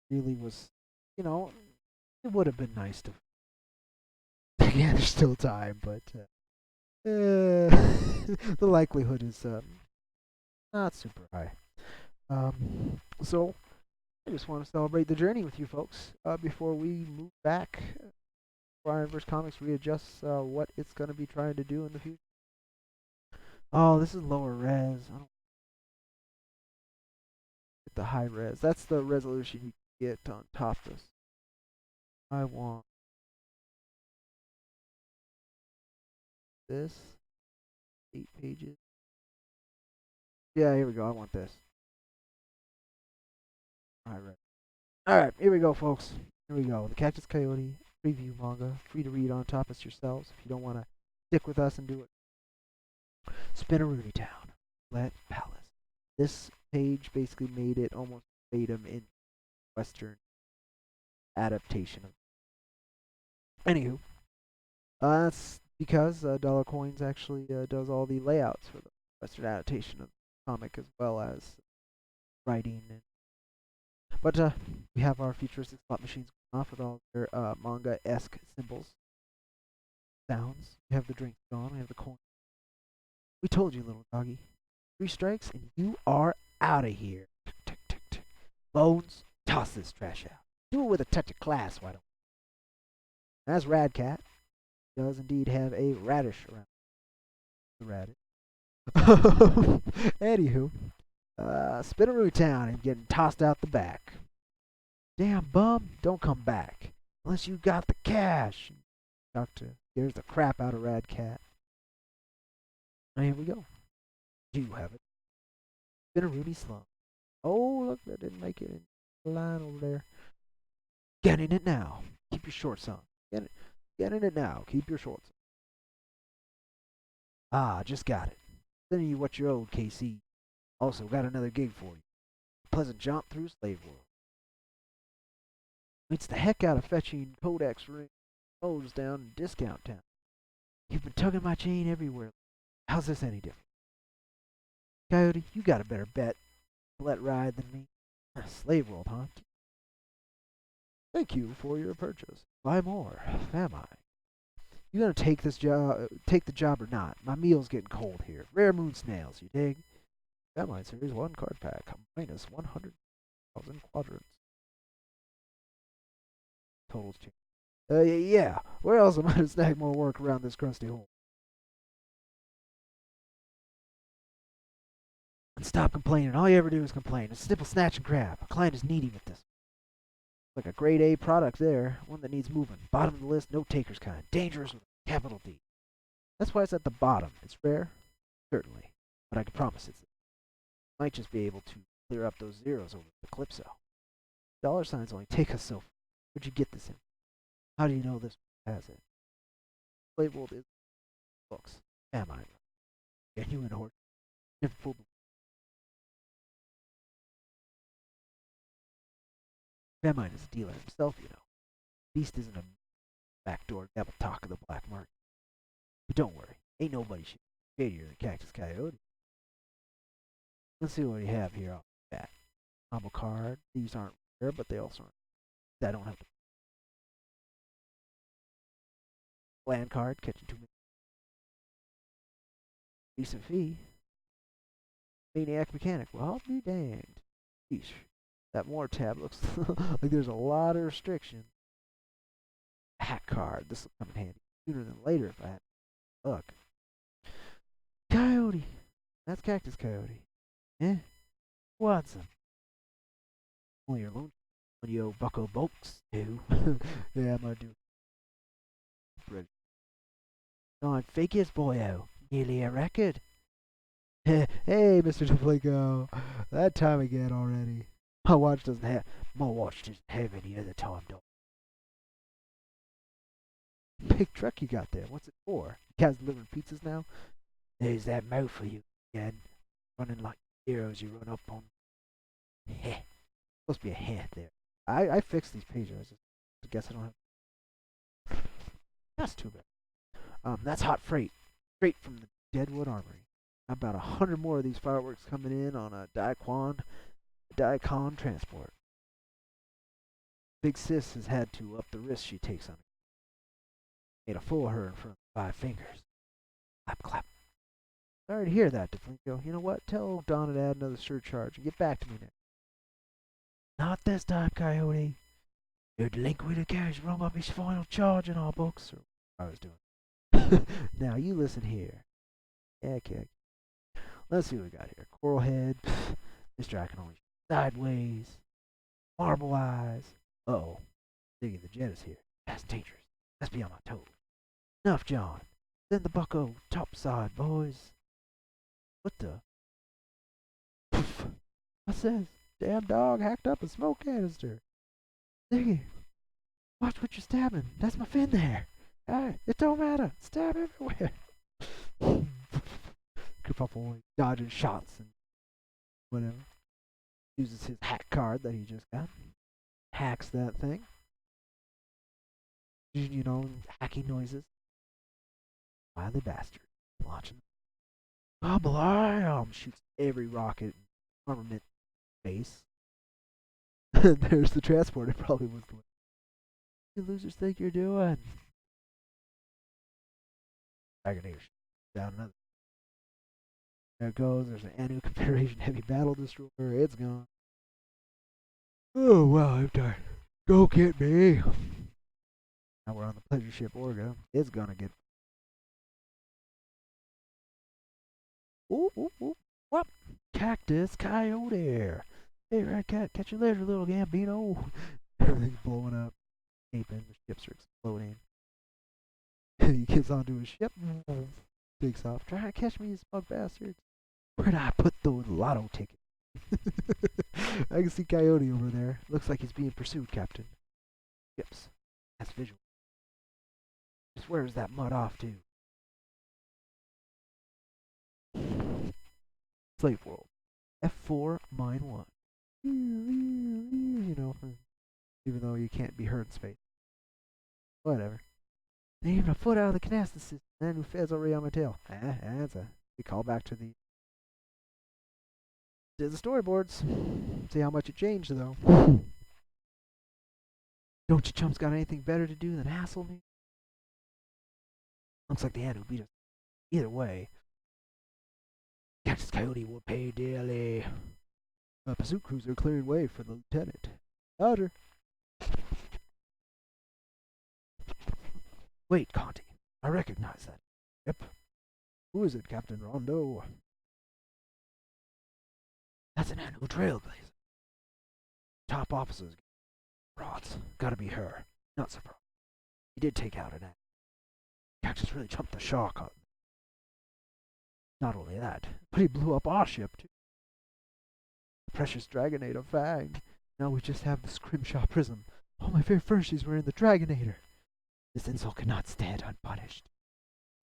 Speaker 1: Really was, it would have been nice to. Again, there's still time, but the likelihood is not super high. So I just want to celebrate the journey with you folks before we move back. IronVerse Comics readjusts what it's going to be trying to do in the future. Oh, this is lower res. I don't get the high res. That's the resolution you get on top of this. I want this 8 pages. Yeah, here we go. I want this. Alright. Alright, here we go, folks. Here we go. The Cactus Coyote preview manga. Free to read on top of yourselves if you don't want to stick with us and do it. Spinneroonie Town. Let Palace. This page basically made it almost verbatim in Western adaptation of. Anywho, that's because Dollar Coins actually does all the layouts for the Western adaptation of the comic as well as writing. But we have our futuristic slot machines going off with all their manga-esque symbols, sounds. We have the drinks gone. We have the coin. We told you, little doggy. 3 strikes and you are out of here. Tick, tick, tick, tick. Bones, toss this trash out. Do it with a touch of class, why don't you? As Radcat does indeed have a radish around the radish. Anywho, Spinneroo Town and getting tossed out the back. Damn bum, don't come back unless you got the cash. Doctor scares the crap out of Radcat. And here we go. You have it. Spinneroonie slump. Oh, look, that didn't make it in the line over there. Get in it now. Keep your shorts on. Get in it now. Keep your shorts on. Ah, just got it. Sending you what you're owed, KC. Also, got another gig for you. Pleasant jaunt through Slave World. It's the heck out of fetching Codex ring holes down in Discount Town. You've been tugging my chain everywhere. How's this any different? Coyote, you got a better bet to let ride than me. Slave World, huh? Thank you for your purchase. Buy more. Am I? You gonna take this job? Take the job or not? My meal's getting cold here. Rare moon snails, you dig? CAMAIGN Series 1 card pack, minus 100,000 quadrants. Totals change. Yeah. Where else am I to snag more work around this crusty hole? And stop complaining. All you ever do is complain. It's simple snatch and grab. A client is needy with this. Like a grade A product there. One that needs moving. Bottom of the list, no takers kind. Dangerous with a capital D. That's why it's at the bottom. It's rare? Certainly. But I can promise it's. Might just be able to clear up those zeros over the Calypso. Dollar signs only take us so far. Where'd you get this in? How do you know this has it? Labeled is books. Am I? Genuine horse. Never pulled the CAMAIGN is a dealer himself, you know. Beast isn't a backdoor devil talk of the black market. But don't worry, ain't nobody shadier than Cactus Coyote. Let's see what we have here off the bat. Combo card. These aren't rare, but they also aren't. I don't have to. Land card, catching 2 minutes. Decent fee. Maniac Mechanic. Well, I'll be danged. Sheesh. That more tab looks like there's a lot of restrictions. Hat card. This will come in handy sooner than later if I had luck. Coyote. That's Cactus Coyote. Eh? Watson. Only your loan. When you bucko bolts too. Yeah, I'm gonna do it. I'm fakest boyo. Nearly a record. Hey, Mr. DeFlinko. That time again already. My watch doesn't have any other time, though. Big truck you got there. What's it for? You guys delivering pizzas now? There's that mouth for you again. Running like heroes you run up on. Heh. Supposed to be a heh there. I fixed these pages. I guess I don't have. That's too bad. That's hot freight. Straight from the Deadwood Armory. About 100 more of these fireworks coming in on a Daikon transport. Big Sis has had to up the risk she takes on it. Made a fool of her in front of 5 fingers. Clap, clap. Sorry to hear that, DeFlinko. You know what? Tell Don to add another surcharge and get back to me next. Not this time, Coyote. Your delinquent carries wrong up his final charge in our books. Or what I was doing. Now you listen here. Okay. Let's see what we got here. Coral head. Mr. I can only sideways. Marble eyes. Uh-oh. Thinking the jet is here. That's dangerous. That's beyond my toes. Enough, John. Send the bucko topside, boys. What the? What's this? Damn dog hacked up a smoke canister. Ziggy, watch what you're stabbing. That's my fin there. It don't matter. Stab everywhere. Kerfuffle dodging shots and whatever. Uses his hack card that he just got. Hacks that thing. You know, hacking noises. Wily bastard. Launching. Blam! Shoots every rocket armament base. There's the transport. It probably was the way. You losers think you're doing? Dragonator down another. There it goes. There's an Anu Confederation Heavy Battle Destroyer. It's gone. Oh, wow, I'm tired. Go get me. Now we're on the pleasure ship Orga. It's gonna get. Ooh, ooh, ooh. What? Cactus, Coyote. Hey, Rat Cat, catch you later, little Gambino. Everything's blowing up. Aping, the ships are exploding. He gets onto his ship. Takes off. Try to catch me, you smug bastards. Where'd I put those lotto tickets? I can see Coyote over there. Looks like he's being pursued, Captain. Ships. That's visual. Just where's that mud off to? Slave World. F4 Mine 1. You know, even though you can't be heard in space. Whatever. They ain't even a foot out of the Kactus system. Man who feds already on my tail. That's a call back to the storyboards. See how much it changed, though. Don't you chumps got anything better to do than hassle me? Looks like the Anu beat us. Either way, Cactus Coyote will pay dearly. A pursuit cruiser clearing way for the lieutenant. Roger. Wait, Conti. I recognize that. Yep. Who is it, Captain Rondo? That's an Anu trailblazer. Top officers. Rods. Gotta be her. Not surprised. He did take out an Anu. Cactus really jumped the shark on me. Not only that, but he blew up our ship, too. The precious Dragonator Fang. Now we just have the Scrimshaw Prism. All my fair furnishes were in the Dragonator. This insult cannot stand unpunished.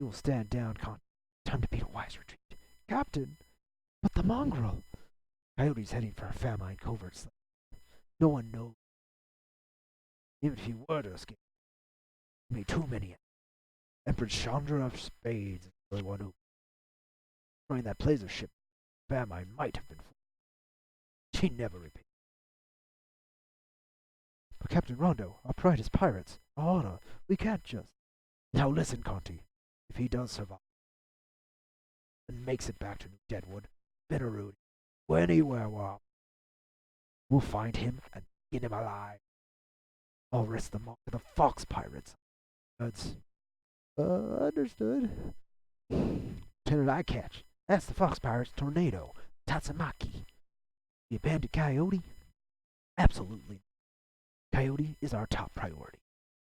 Speaker 1: You will stand down, Con. Time to beat a wise retreat. Captain! But the mongrel! Coyote's heading for a famine covert slave. No one knows. Even if he were to escape, there may be too many. Empress Chandra of Spades is the only one who. Destroying that blazer ship, famine might have been fooled. She never repaid. But Captain Rondo, our pride is pirates. Our honor, we can't just. Now listen, Conti. If he does survive and makes it back to New Deadwood, Bitterroot, or anywhere we'll find him and get him alive. I'll risk the mark of the Fox Pirates. That's understood. Lieutenant I catch. That's the Fox Pirates Tornado, Tatsumaki. The abandoned Coyote? Absolutely. Coyote is our top priority.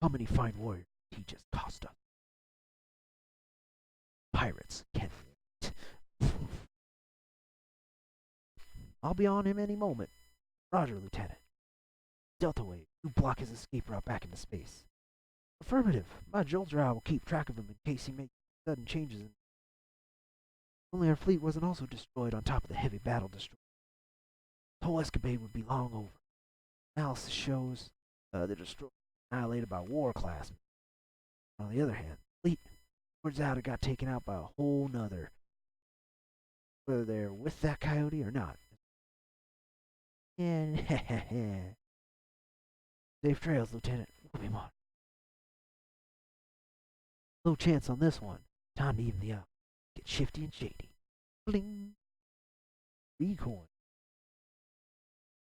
Speaker 1: How many fine warriors did he just cost us? Pirates can't wait. I'll be on him any moment. Roger, Lieutenant. Delta Wave, you block his escape route back into space. Affirmative. My Joltrai will keep track of him in case he makes sudden changes. Only our fleet wasn't also destroyed on top of the heavy battle destroyer. The whole escapade would be long over. Analysis shows the destroyer annihilated by war class. On the other hand, the fleet turns out it got taken out by a whole nother. Whether they're with that Coyote or not. And safe trails, Lieutenant. We'll be on. Low chance on this one. Time to even the up. Get shifty and shady. Bling. Recoin.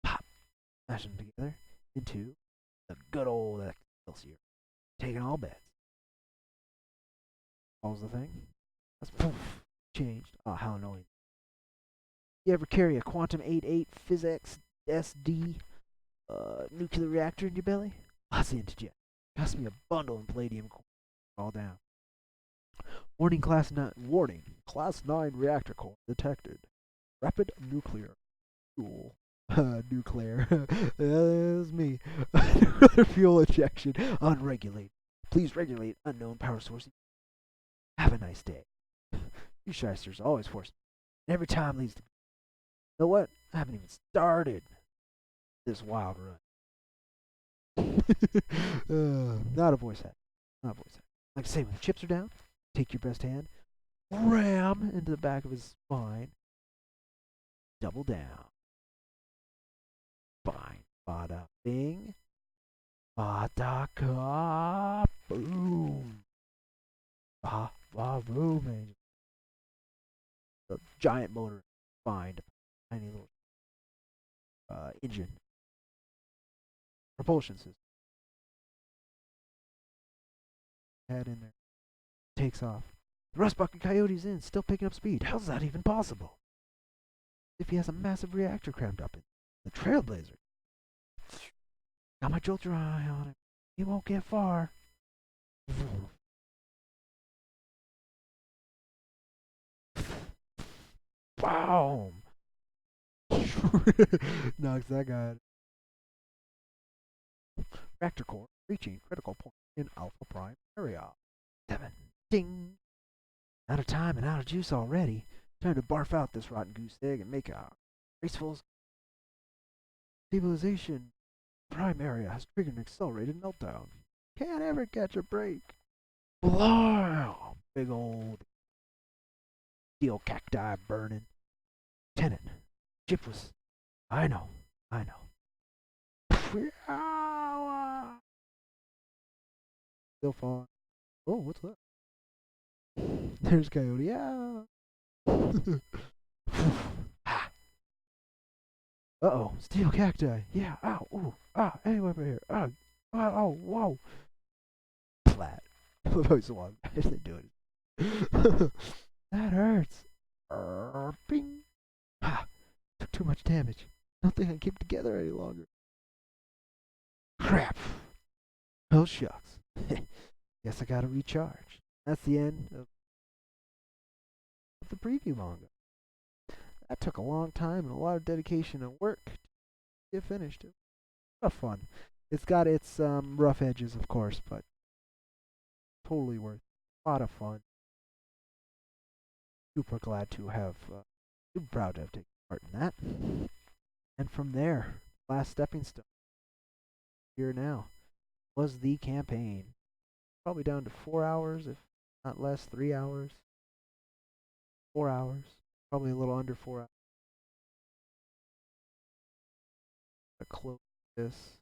Speaker 1: Pop. Smash them together into the good old Excelsior. Taking all bets. Pause the thing. That's poof. Changed. Oh, how annoying. You ever carry a Quantum 88 Physics SD nuclear reactor in your belly? Lots of interjet. Cost me a bundle in palladium core. All down. Warning, Class 9 reactor core detected. Rapid nuclear fuel. Nuclear. That was me. Nuclear fuel injection. Unregulated. Please regulate unknown power source. Have a nice day. You shysters always force me. And every time leads to. You know what? I haven't even started this wild run. Not a voice hack. Not a voice hack. Like I say, when the chips are down, take your best hand, ram into the back of his spine, double down. Fine. Bada bing. Bada ka boom. Ba ba boom. And the giant motor spine, tiny little engine. Propulsion system. Head in there. Takes off. The rust bucket Coyote's in, still picking up speed. How's that even possible? If he has a massive reactor crammed up in the Trailblazer. Got my jolter eye on him. He won't get far. Boom! Knocks that guy out. Reactor core reaching critical point in Alpha Prime area. 7. Ding! Out of time and out of juice already. Time to barf out this rotten goose egg and make a graceful stabilization. Prime area has triggered an accelerated meltdown. Can't ever catch a break. Blah! Big old steel cacti burning. Tenant. Chip was. I know. Still falling. Oh, what's that? There's Coyote. Yeah. Uh-oh. Steel cacti. Yeah. Ow. Ooh. Ah. Anyway, over here. Ah. Oh. Whoa. Flat. Voice one. I didn't do it. That hurts. Bing. Ha. Took too much damage. Don't think I can keep it together any longer. Crap. Oh, shucks. Guess I gotta recharge. That's the end of the preview manga. That took a long time and a lot of dedication and work to get finished. It was fun. It's got its rough edges, of course, but totally worth it. A lot of fun. Super glad to have, super proud to have taken part in that. And from there, last stepping stone, here now, was the campaign. Probably down to 4 hours, if not less, 3 hours. 4 hours. Probably a little under 4 hours. Close this.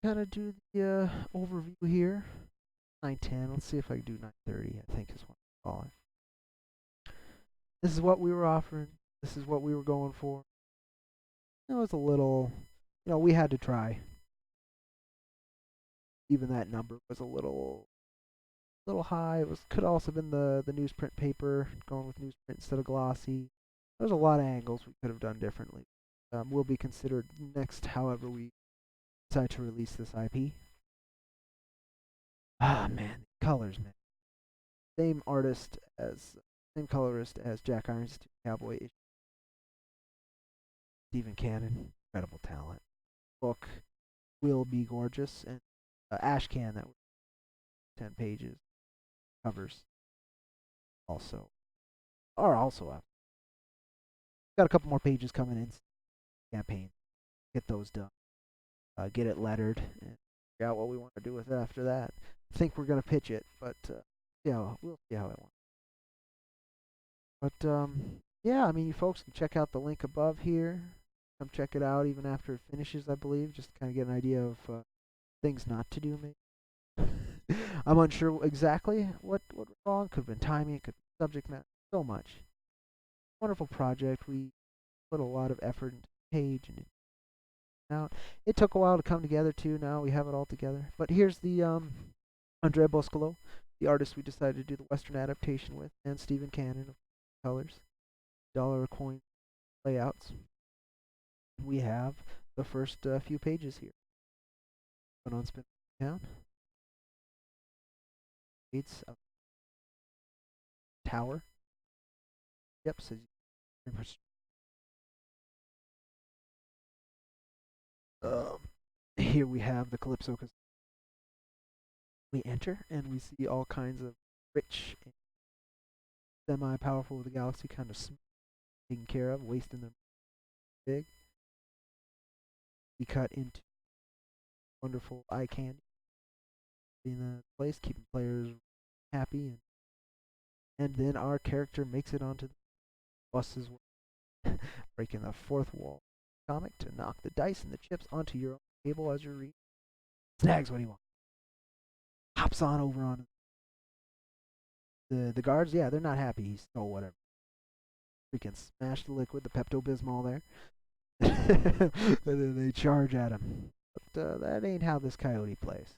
Speaker 1: Kind of do the overview here. 9:10. Let's see if I can do 9:30. I think is what I'm calling. This is what we were offering. This is what we were going for. It was a little, we had to try. Even that number was a little high. It could also have been the newsprint paper, going with newsprint instead of glossy. There's a lot of angles we could have done differently. Will be considered next, however we decide to release this IP. Ah man, colors, man. Same colorist as Jack Irons Cowboy. Stephen Cannon, incredible talent. Book will be gorgeous, and Ashcan, that was 10 pages. Covers are also up. Got a couple more pages coming in. Campaign. Get those done. Get it lettered and figure out what we want to do with it after that. I think we're gonna pitch it, but we'll see how it went. But yeah, I mean, you folks can check out the link above here. Come check it out even after it finishes, I believe, just to kind of get an idea of things not to do, maybe. I'm unsure exactly what went wrong. Could have been timing, could be subject matter, so much. Wonderful project. We put a lot of effort into the page and out. It took a while to come together too. Now we have it all together. But here's the Andrea Boscolo, the artist we decided to do the Western adaptation with, and Stephen Cannon of colors, dollar a coin layouts. We have the first few pages here. Going on spin down. It's a tower. Yep, says Pretty much. Um, Here we have the Calypso. Because we enter and we see all kinds of rich, semi-powerful of the galaxy kind of taken care of, wasting them big. We cut into wonderful eye candy in the place, keeping players happy, and then our character makes it onto the buses, breaking the fourth wall comic to knock the dice and the chips onto your own table as you read. Snags what he wants. Hops on over on the guards. Yeah, they're not happy. He stole whatever. Freaking smash the liquid, the Pepto Bismol there. And then they charge at him. But that ain't how this Coyote plays.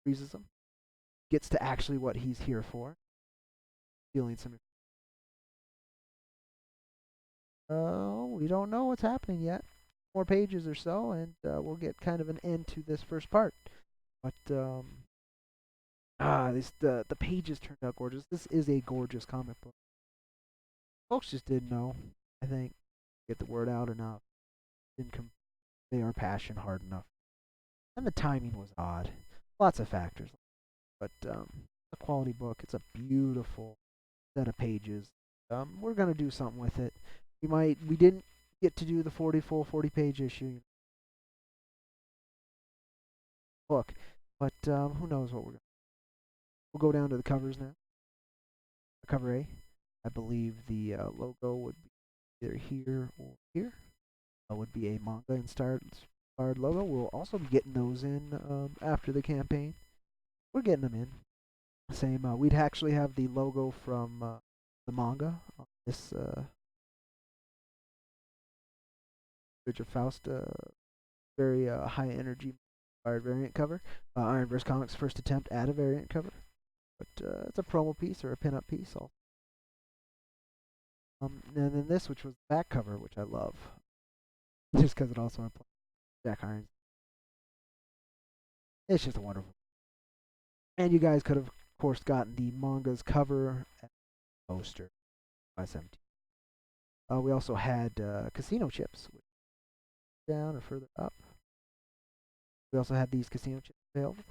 Speaker 1: Freezes him. Gets to actually what he's here for. Feeling some. We don't know what's happening yet. More pages or so, and we'll get kind of an end to this first part. But the pages turned out gorgeous. This is a gorgeous comic book. Folks just didn't know, I think, get the word out enough. Didn't convey our passion hard enough. And the timing was odd. Lots of factors. But a quality book. It's a beautiful set of pages. We're gonna do something with it. We didn't get to do the 40-page issue book, but who knows what we're gonna. We'll go down to the covers now. Cover A. I believe the logo would be either here or here. Would be a manga-inspired logo. We'll also be getting those in after the campaign. We're getting them in. Same. We'd actually have the logo from the manga on this Richard Faust very high-energy inspired variant cover. IronVerse Comics' first attempt at a variant cover. But it's a promo piece or a pin-up piece. And then this, which was the back cover, which I love. Just because it also implies Jack Irons. It's just a wonderful. And you guys could have, of course, gotten the manga's cover and poster by 17. We also had casino chips. Down or further up. We also had these casino chips available.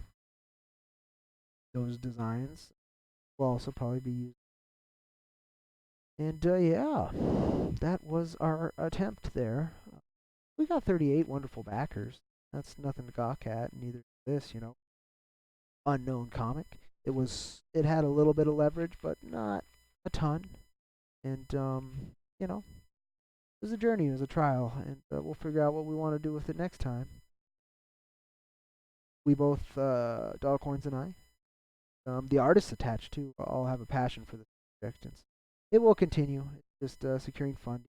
Speaker 1: Those designs will also probably be used. And yeah, that was our attempt there. We got 38 wonderful backers. That's nothing to gawk at. Neither this, unknown comic. It had a little bit of leverage, but not a ton. And it was a journey, it was a trial, and we'll figure out what we want to do with it next time. We both, Dogcoins and I, the artists attached too, all have a passion for this project. And it will continue. It's just securing funding.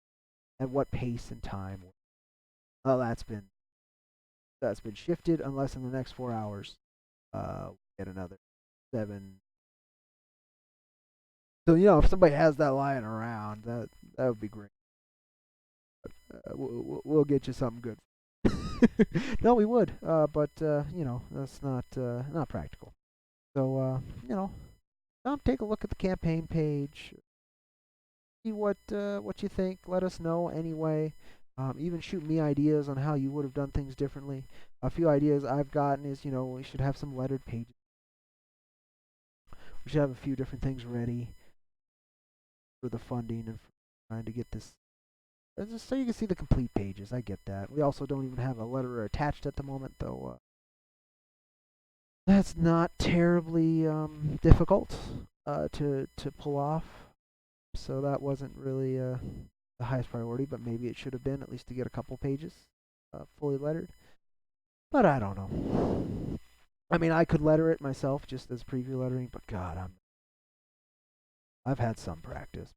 Speaker 1: At what pace and time? Well, that's been shifted. Unless in the next 4 hours, we get another 7. So if somebody has that lying around, that would be great. We'll get you something good. No, we would, but that's not practical. So take a look at the campaign page. See what you think. Let us know anyway. Even shoot me ideas on how you would have done things differently. A few ideas I've gotten is we should have some lettered pages. We should have a few different things ready for the funding and for trying to get this. Just so you can see the complete pages. I get that. We also don't even have a letterer attached at the moment, though. That's not terribly difficult to pull off. So that wasn't really the highest priority, but maybe it should have been, at least to get a couple pages fully lettered. But I don't know. I mean, I could letter it myself just as preview lettering, but God, I've had some practice.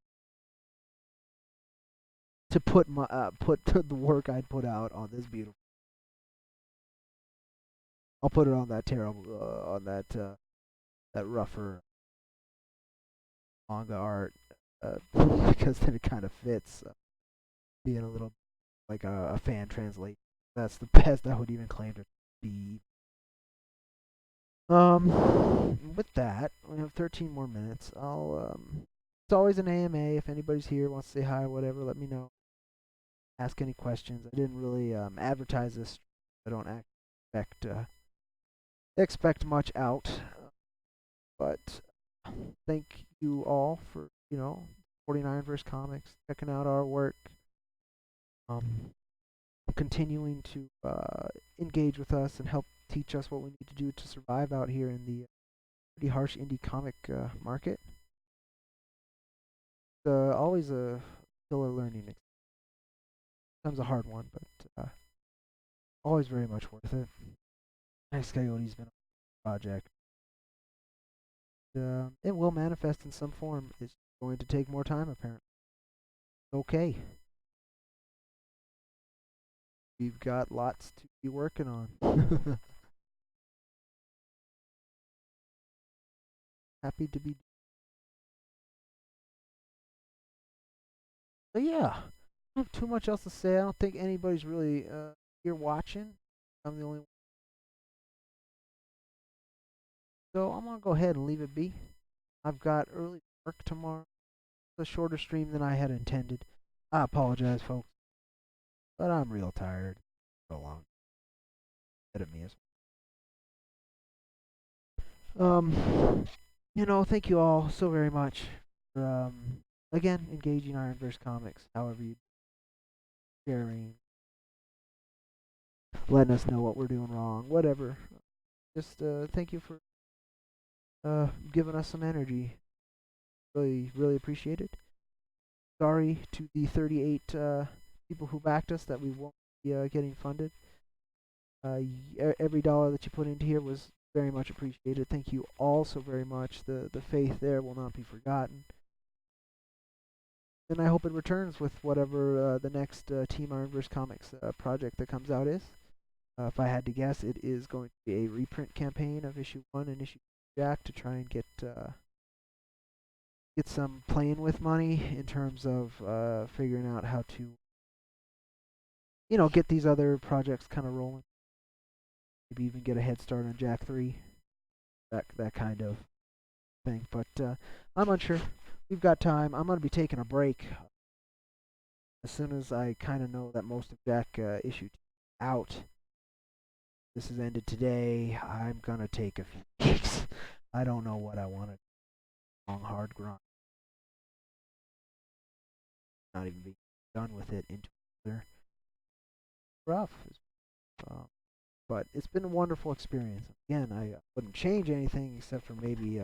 Speaker 1: To put the work I'd put out on this beautiful. I'll put it on that terrible, on that rougher manga art, because then it kind of fits, being a little like a fan translation. That's the best I would even claim to be. With that, we have 13 more minutes. I'll It's always an AMA. If anybody's here, wants to say hi or whatever, let me know. Ask any questions. I didn't really advertise this. I don't expect much out, but thank you all for supporting IronVerse Comics, checking out our work, continuing to engage with us and help teach us what we need to do to survive out here in the pretty harsh indie comic market. It's always a killer learning experience. Sometimes a hard one, but always very much worth it. Next Coyote's been a project. It will manifest in some form. It's going to take more time, apparently. Okay. We've got lots to be working on. Happy to be. But yeah, I don't have too much else to say. I don't think anybody's really here watching. I'm the only one. So I'm gonna go ahead and leave it be. I've got early work tomorrow. It's a shorter stream than I had intended. I apologize, folks, but I'm real tired. So long. At me as thank you all so very much for again engaging IronVerse Comics. However you sharing, letting us know what we're doing wrong, whatever. Just thank you for giving us some energy. Really, really appreciate it. Sorry to the 38 people who backed us that we won't be getting funded. Every dollar that you put into here was very much appreciated. Thank you all so very much. The faith there will not be forgotten. And I hope it returns with whatever the next Team IronVerse Comics project that comes out is. If I had to guess, it is going to be a reprint campaign of issue 1 and issue 2 Jack to try and get some playing with money in terms of figuring out how to get these other projects kind of rolling. Maybe even get a head start on Jack 3. That kind of thing. But I'm unsure. We've got time. I'm going to be taking a break as soon as I kind of know that most of Jack issue 2 is out. This has ended today. I'm going to take a few weeks. I don't know what I want to do. Long, hard grind. Not even being done with it into another. Rough. But it's been a wonderful experience. Again, I wouldn't change anything except for maybe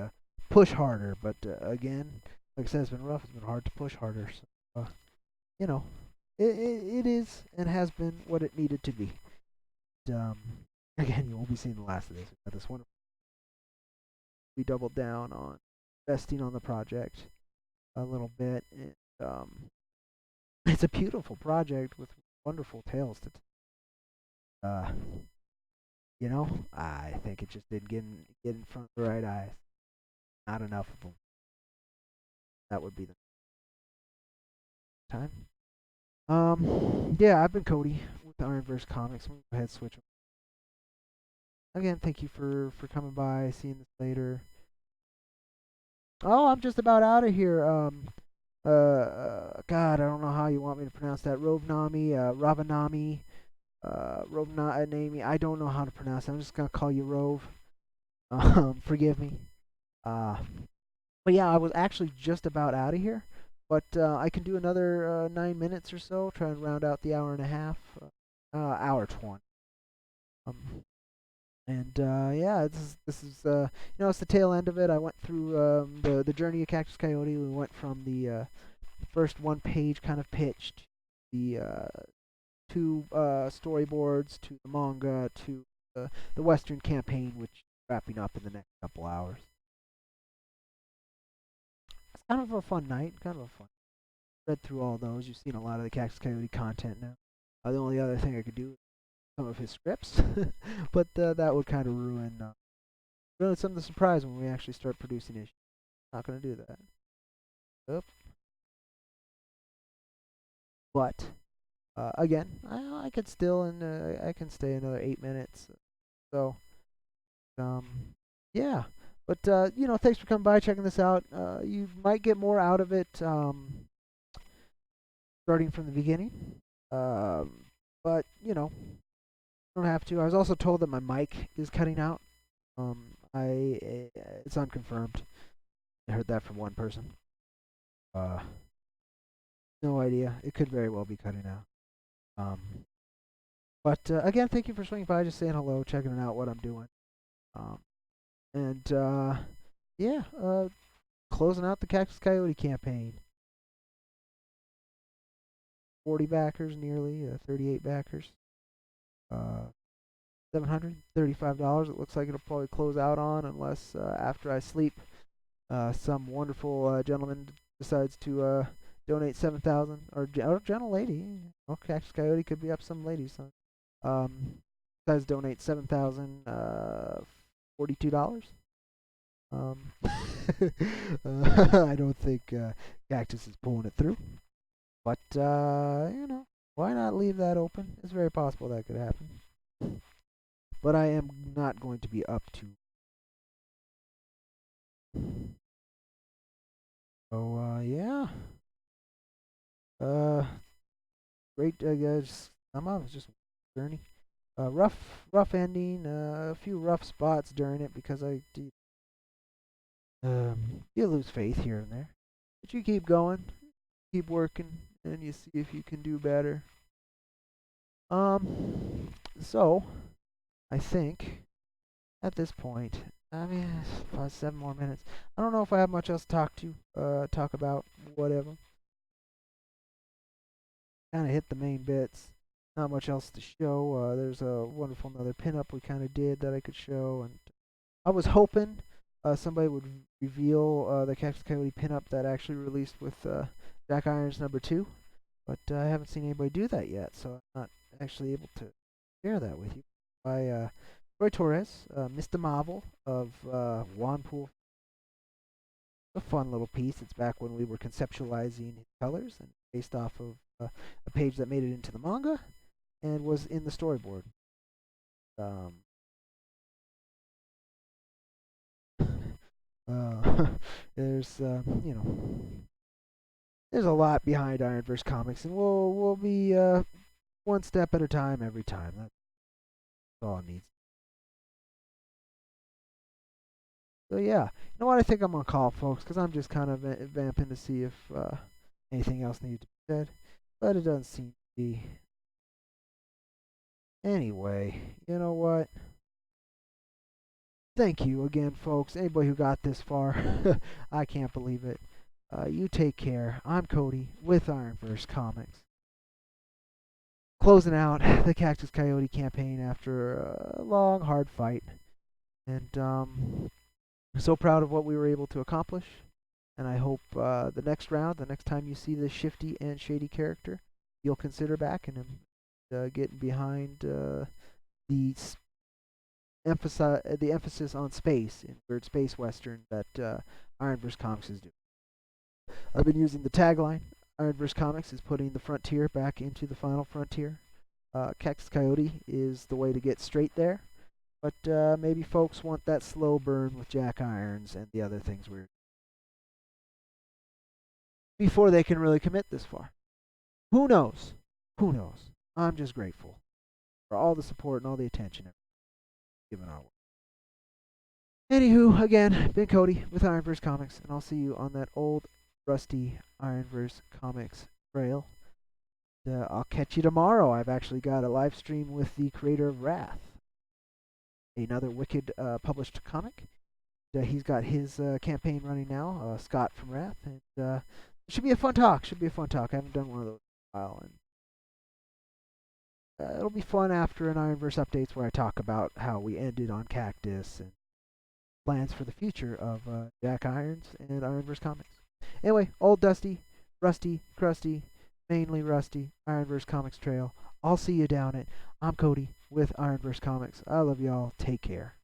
Speaker 1: push harder. But again, like I said, it's been rough. It's been hard to push harder. So, it is and has been what it needed to be. And, again, you won't be seeing the last of this. We've got this wonderful. We doubled down on investing on the project a little bit. And, it's a beautiful project with wonderful tales to tell. I think it just didn't get in front of the right eyes. Not enough of them. That would be the time. Yeah, I've been Cody with IronVerse Comics. I'm gonna go ahead and switch. Again, thank you for coming by, seeing this later. Oh, I'm just about out of here. God, I don't know how you want me to pronounce that. Ravanami. Rovnami. I don't know how to pronounce it. I'm just gonna call you Rove. Forgive me. But yeah, I was actually just about out of here. But I can do another 9 minutes or so. Try and round out the hour and a half. Hour 20. Yeah, this is it's the tail end of it. I went through the journey of Cactus Coyote. We went from the first one-page kind of pitch to the 2 storyboards to the manga to the Western campaign, which is wrapping up in the next couple hours. It's kind of a fun night. Read through all those. You've seen a lot of the Cactus Coyote content now. The only other thing I could do is some of his scripts, but that would kind of ruin some of the surprise when we actually start producing issues. Not going to do that. Nope. But again, I could still I can stay another 8 minutes. So yeah, But thanks for coming by, checking this out. You might get more out of it starting from the beginning. But don't have to. I was also told that my mic is cutting out. It's unconfirmed. I heard that from one person. Uh, no idea. It could very well be cutting out. But again, thank you for swinging by, just saying hello, checking it out, what I'm doing. And yeah, closing out the Cactus Coyote campaign. 40 backers, nearly 38 backers. $735. It looks like it'll probably close out on, unless after I sleep, some wonderful gentleman decides to donate 7,000, or gentle lady. Oh, Cactus Coyote could be up some ladies. Decides to donate $7,042. I don't think Cactus is pulling it through, but why not leave that open? It's very possible that could happen. But I am not going to be up to. So yeah. Great guys. It's just a journey. Rough ending. A few rough spots during it because you lose faith here and there, but you keep going, keep working, and you see if you can do better. So I think at this point, I mean, 7 more minutes. I don't know if I have much else to talk about. Whatever. Kind of hit the main bits. Not much else to show. There's a wonderful another pinup we kind of did that I could show, and I was hoping somebody would reveal the Cactus Coyote pinup that actually released with Jack Irons #2, but I haven't seen anybody do that yet, so I'm not actually able to share that with you. By Roy Torres, Mr. Marvel of Wanpool. A fun little piece. It's back when we were conceptualizing his colors, and based off of a page that made it into the manga and was in the storyboard. There's there's a lot behind IronVerse Comics, and we'll be one step at a time every time. That's all it needs. So yeah, you know what? I think I'm gonna call, folks, because I'm just kind of vamping to see if anything else needs to be said, but it doesn't seem to be. Anyway, you know what? Thank you again, folks. Anybody who got this far, I can't believe it. You take care. I'm Cody with IronVerse Comics. Closing out the Cactus Coyote campaign after a long, hard fight. And I'm so proud of what we were able to accomplish. And I hope the next round, the next time you see this shifty and shady character, you'll consider backing him, getting behind the emphasis on space in weird space western that IronVerse Comics is doing. I've been using the tagline, IronVerse Comics is putting the frontier back into the final frontier. Cactus Coyote is the way to get straight there, but maybe folks want that slow burn with Jack Irons and the other things we're before they can really commit this far. Who knows? Who knows? I'm just grateful for all the support and all the attention given our work. Anywho, again, been Cody with IronVerse Comics, and I'll see you on that old, rusty IronVerse Comics trail. I'll catch you tomorrow. I've actually got a live stream with the creator of Wrath, another Wicked published comic. He's got his campaign running now, Scott from Wrath, and it should be a fun talk. I haven't done one of those in a while, and it'll be fun after an IronVerse updates where I talk about how we ended on Cactus and plans for the future of Jack Irons and IronVerse Comics. Anyway, old dusty, rusty, crusty, mainly rusty IronVerse Comics trail. I'll see you down it. I'm Cody with IronVerse Comics. I love y'all. Take care.